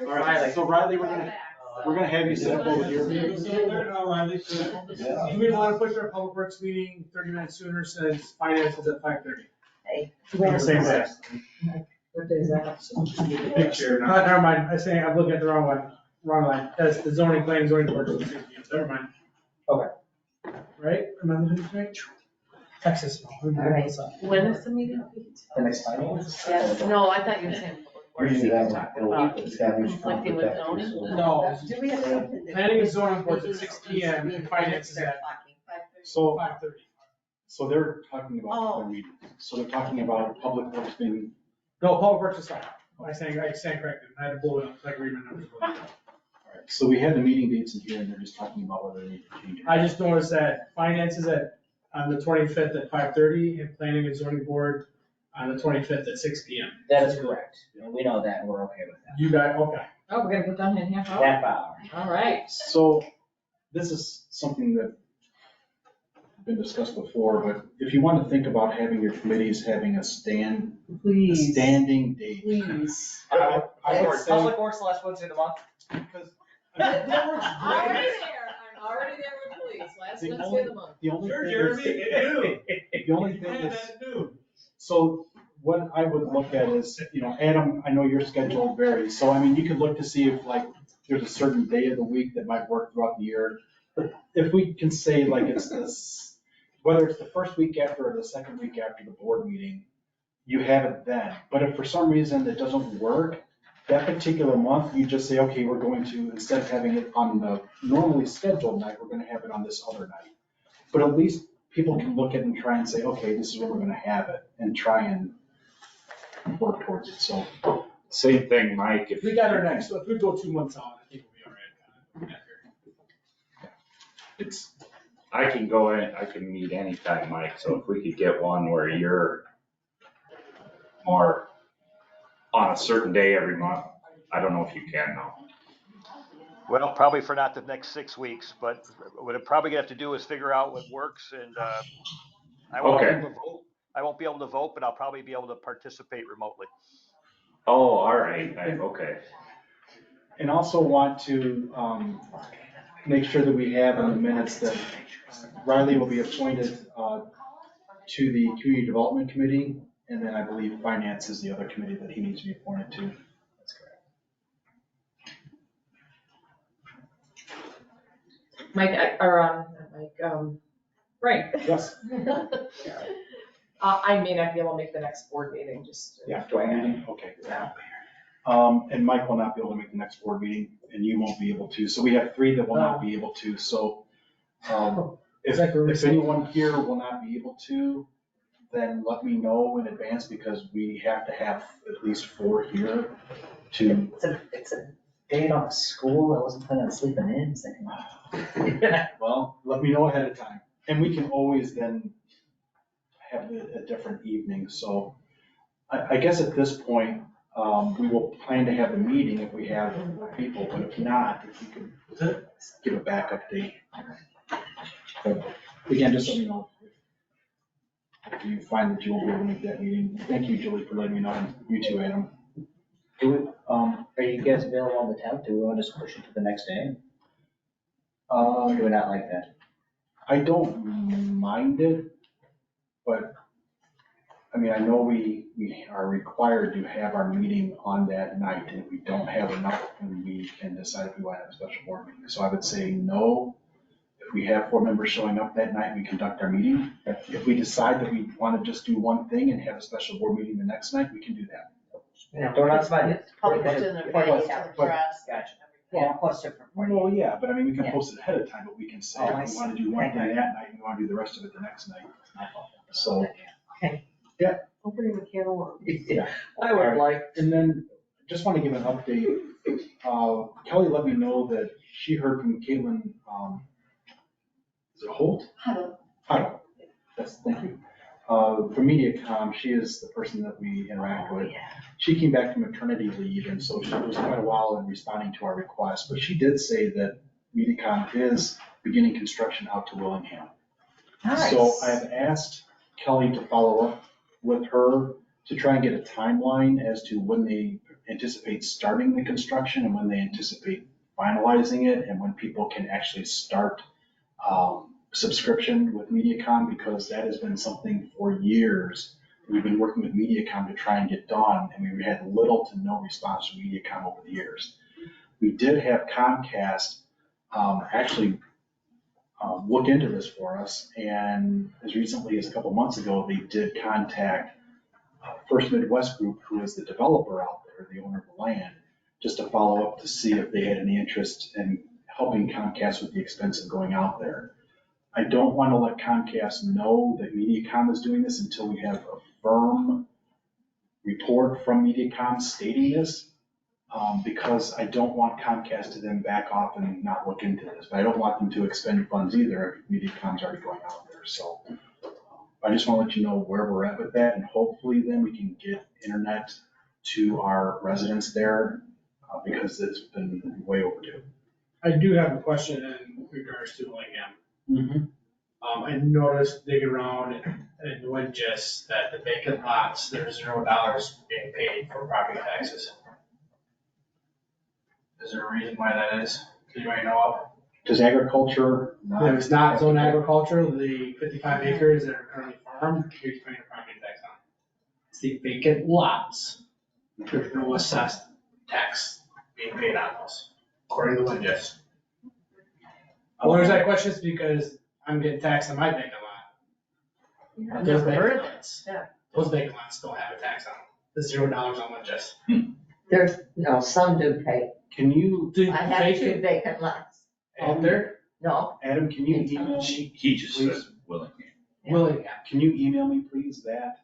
All right, so Riley, we're gonna have you sit up over here. Do we want to push our public works meeting 30 minutes sooner since finance is at 5:30? Same day. What day is that? Picture. Never mind, I'm looking at the wrong line. That's the zoning planning, zoning board. Never mind. Okay. Right? Am I looking at it right? Texas. All right. When is the meeting? The next finance? Yeah, no, I thought you were saying. Conflicting with zoning? No. Do we have something? Planning and zoning board's at 6 PM and finance is at So, 5:30. so they're talking about the meeting. So they're talking about public works being, No, public works is fine. I stand corrected. I had to blow it up, like read my numbers. all right, so we have the meeting dates in here and they're just talking about whether they need to change it. I just noticed that finance is on the 25th at 5:30 and planning and zoning board on the 25th at 6 PM. That is correct. We know that, and we're okay with that. You got, okay. Oh, we're gonna get done in half hour? Half hour. All right. So this is something that been discussed before, but if you want to think about having your committees having a standing date. Please. I would say, Public works the last Wednesday of the month. because Already there, I'm already there with please. last The Wednesday only- of the month. The only Sure, thing Jeremy, is, it do. the only You thing had is, that dude. so what I would look at is, Adam, I know your schedule varies, so I mean, you could look to see if like there's a certain day of the week that might work throughout the year. But if we can say like it's this, whether it's the first week after or the second week after the board meeting, you have it then. But if for some reason it doesn't work, that particular month, you just say, okay, we're going to, instead of having it on the normally scheduled night, we're gonna have it on this other night. But at least people can look at it and try and say, okay, this is where we're gonna have it, and try and work towards it, so. Same thing, Mike, If we got our next, if we go 2 months out, I think we'll be all right. it's, I can go in, I can meet anytime, Mike, so if we could get one where you're more on a certain day every month, I don't know if you can now. Well, probably for not the next 6 weeks, but what I'm probably gonna have to do is figure out what works and, I won't be Okay. able to vote. I won't be able to vote, but I'll probably be able to participate remotely. Oh, all right, okay. And also want to make sure that we have in the minutes that Riley will be appointed to the Community Development Committee, and then I believe Finance is the other committee that he needs to be appointed to. That's correct. Right. Yes. I may not be able to make the next board meeting, just. Yeah, board meeting, okay. And Mike will not be able to make the next board meeting, and you won't be able to, so we have 3 that will not be able to, so. If anyone here will not be able to, then let me know in advance, because we have to have at least 4 here to. It's a day off school, I wasn't planning on sleeping in, thinking. Well, let me know ahead of time, and we can always then have a different evening, so I guess at this point, we will plan to have a meeting if we have people, but if not, if we could give a backup date. But again, just let me know if you find that you won't be able to make that meeting. Thank you, Julie, for letting me know, and you too, Adam. Are you guys available on the 10th? Do we want to just push it to the next day? Um, Do we not like that? I don't mind it, but, I mean, I know we are required to have our meeting on that night, and if we don't have enough, then we can decide if we want to have a special board meeting. So I would say no. If we have 4 members showing up that night, we conduct our meeting. If we decide that we want to just do one thing and have a special board meeting the next night, we can do that. Don't ask about it. Published in the press, to the press. Gotcha. Yeah, post it for 40. Well, yeah, but I mean, we can Yeah. post it ahead of time, but we can say, Oh, I we want to do one thing that night, and we want to do the rest of it the next night. So, Opening the can of worms. yeah. I would like. And then, just want to give an update. Kelly let me know that she heard from Caitlin, is it Holt? Huddle. Huddle. Yes, thank you. From MediaCom, she is the person that we interact with. She came back from maternity leave, and so she was quite a while in responding to our request. But she did say that MediaCom is beginning construction out to Willingham. Nice. So I have asked Kelly to follow up with her to try and get a timeline as to when they anticipate starting the construction and when they anticipate finalizing it, and when people can actually start subscription with MediaCom, because that has been something for years. We've been working with MediaCom to try and get done, and we had little to no response from MediaCom over the years. We did have Comcast actually look into this for us, and as recently as a couple months ago, they did contact First Midwest Group, who is the developer out there, the owner of the land, just to follow up to see if they had any interest in helping Comcast with the expense of going out there. I don't want to let Comcast know that MediaCom is doing this until we have a firm report from MediaCom stating this, because I don't want Comcast to then back off and not look into this. But I don't want them to expend funds either if MediaCom's already going out there. So I just want to let you know where we're at with that, and hopefully then we can get internet to our residents there, because it's been way overdue. I do have a question in regards to Willingham. Mm-hmm. I noticed digging around in Winchester that the vacant lots, there's $0 being paid for property taxes. Is there a reason why that is? Do you might know of? Does agriculture? If it's not zone agriculture, the 55 acres that are currently farmed, you're paying a property tax on. It's the vacant lots. There's no assessed tax being paid on those, according to Windjust. Well, there's that question is because I'm getting taxed on my vacant lot. I've Those never heard vacant of it. lots. Yeah. Those vacant lots don't have a tax on them. The $0 on Windjust. There's, no, some do pay. Can you, Do I have 2 vacant lots. out there? No, Adam, can you, He just says willingly. Willing, can you email me, please, that?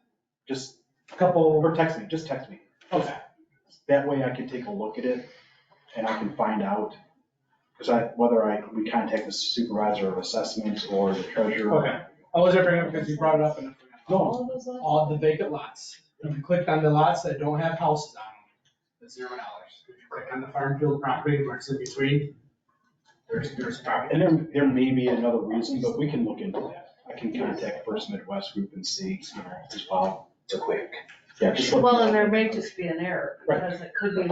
Just a couple, or text me, just text me. okay. That way I can take a look at it and I can find out. Because we contact the supervisor of assessments or the treasurer. Okay. I was bringing up because you brought it up and No, all the vacant lots. If you click on the lots that don't have houses on them, it's $0. If you click on the farm field property where it's in between, there's property. and there may be another reason, but we can look into that. I can contact First Midwest Group and see, as well. It's a quick. Yeah, just Well, and there may just be an error, Right. because it could be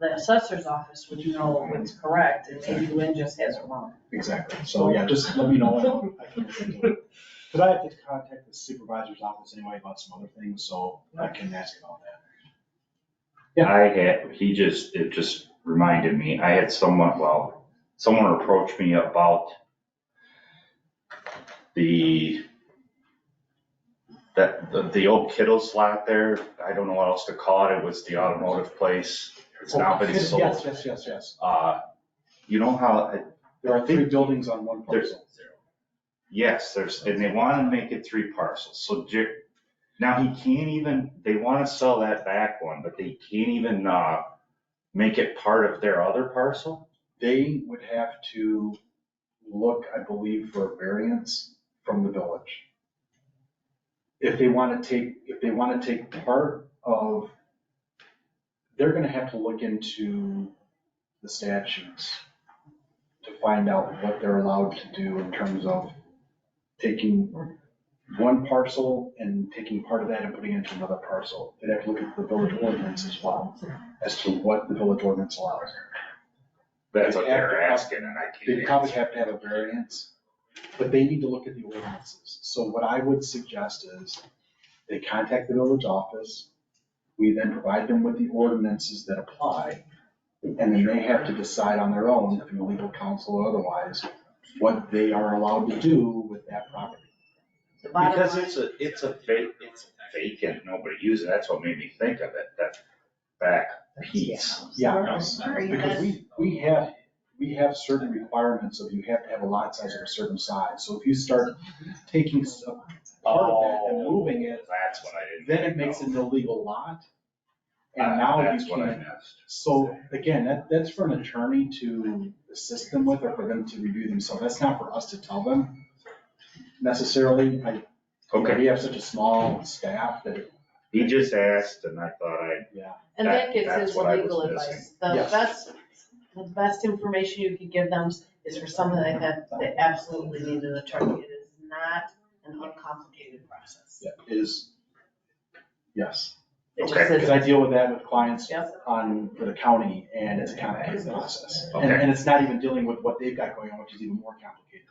the assessor's office would know what's correct, and maybe Lynn just has it wrong. Exactly. So, yeah, just let me know. Because I have to contact the supervisor's office anyway about some other things, so I can ask about that. It just reminded me, I had someone approached me about the old Kittles lot there. I don't know what else to call it. It was the automotive place. It's now been sold. Yes. You know how, There are 3 buildings on one There's- parcel. yes, and they want to make it 3 parcels. So now they want to sell that back one, but they can't even, make it part of their other parcel? They would have to look, I believe, for a variance from the village. If they want to take part of, they're gonna have to look into the statutes to find out what they're allowed to do in terms of taking one parcel and taking part of that and putting it into another parcel. They'd have to look at the village ordinance as well, as to what the village ordinance allows. That's what they're asking, and I They can't. probably have to have a variance, but they need to look at the ordinances. So what I would suggest is they contact the village office. We then provide them with the ordinances that apply. And then they have to decide on their own, through legal counsel or otherwise, what they are allowed to do with that property. The bottom Because line- it's vacant, nobody uses it. That's what made me think of it, that back piece. Yeah, because we have certain requirements of you have to have a lot size of a certain size. So if you start taking a part of that and moving it, That's what I didn't. then it makes it an illegal lot. And now That's you what I can't. missed. So again, that's for an attorney to assist them with or for them to review themselves. That's not for us to tell them necessarily. We have such a small staff that, He just asked, and I thought yeah. And that gives That's his what I was legal missing. advice. Yes. The best information you could give them is for something like that, they absolutely need an attorney. It is not an uncomplicated process. Yeah, it is, yes. It just Okay. Because I deal with that with clients Yep. for the county, and it's a complicated process. And, Okay. and it's not even dealing with what they've got going on, which is even more complicated.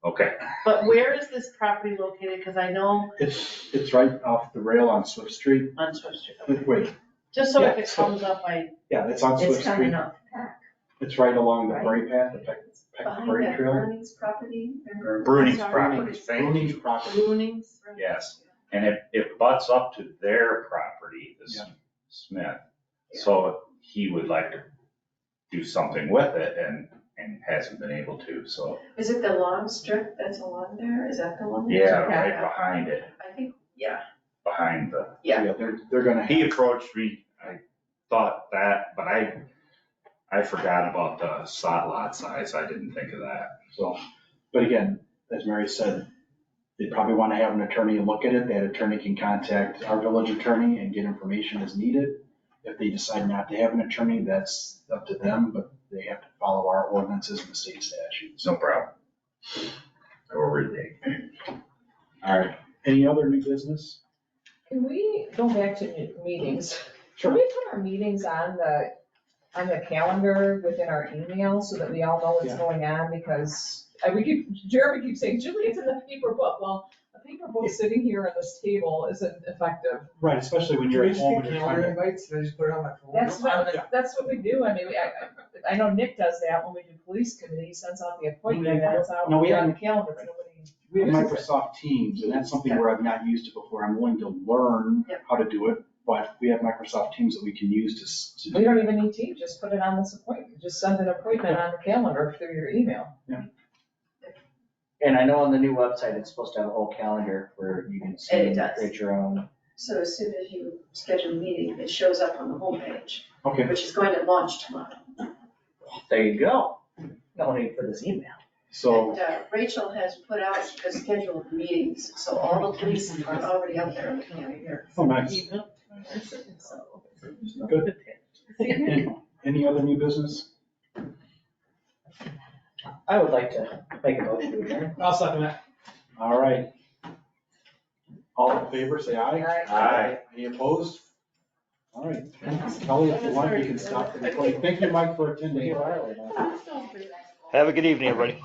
Okay, But where is this property located? Because I know It's right off the rail on Swift Street. on Swift Street. Wait, Just so if Yeah, it so- comes up, yeah, it's on Swift it's coming Street. up back. It's right along the Right. Prairie Path, the Peck Behind Prairie that Trail. Bruning's property. remember? Bruning's Sorry. property, thank Rooney's you. property. Loonings. Yes, and it butts up to their property, this Yeah. Smith. So he would like to do something with it and hasn't been able to, so. Is it the long strip that's along there? Is that the one? Yeah, right behind it, I think, yeah. behind the, Yeah. They're gonna he have, approached me, I thought that, but I forgot about the lot size, I didn't think of that. so, but again, as Mary said, they probably want to have an attorney look at it. That attorney can contact our village attorney and get information as needed. If they decide not to have an attorney, that's up to them, but they have to follow our ordinances and the state statutes. No problem. Or read All right, any other new business? Can we go back to meetings? Can we put our meetings on the on the calendar within our email so that we all know what's Yeah. going on, because Jeremy keeps saying, Julie, it's in the paper book. Well, a paper book sitting here on this table isn't effective. Right, especially when you're at home and you're trying Calendar to. invites, and I just put it on my phone. That's what we do. I mean, I know Nick does that when we do police committee, he sends out the appointment, and that's out No, we on have- the calendar, but nobody. We have Microsoft Teams, and that's something where I've not used it before. I'm willing to learn Yeah. how to do it, but we have Microsoft Teams that we can use to We don't even need Teams, just put it on this appointment, just send an appointment on the calendar through your email. And I know on the new website, it's supposed to have a whole calendar where you can see And it and does. create your own. So as soon as you schedule a meeting, it shows up on the homepage, Okay, which is going to launch tomorrow. There you go. No need for this email. so, And Rachel has put out the schedule of meetings, so all the police are already out there looking at it here. oh, nice. Good. Any other new business? I would like to make a motion to adjourn. I'll second that. All right. All in favor, say aye. Aye. Any opposed? All right. Kelly, if you want, you can stop the recording. Thank you, Mike, for attending. Have a good evening, everybody.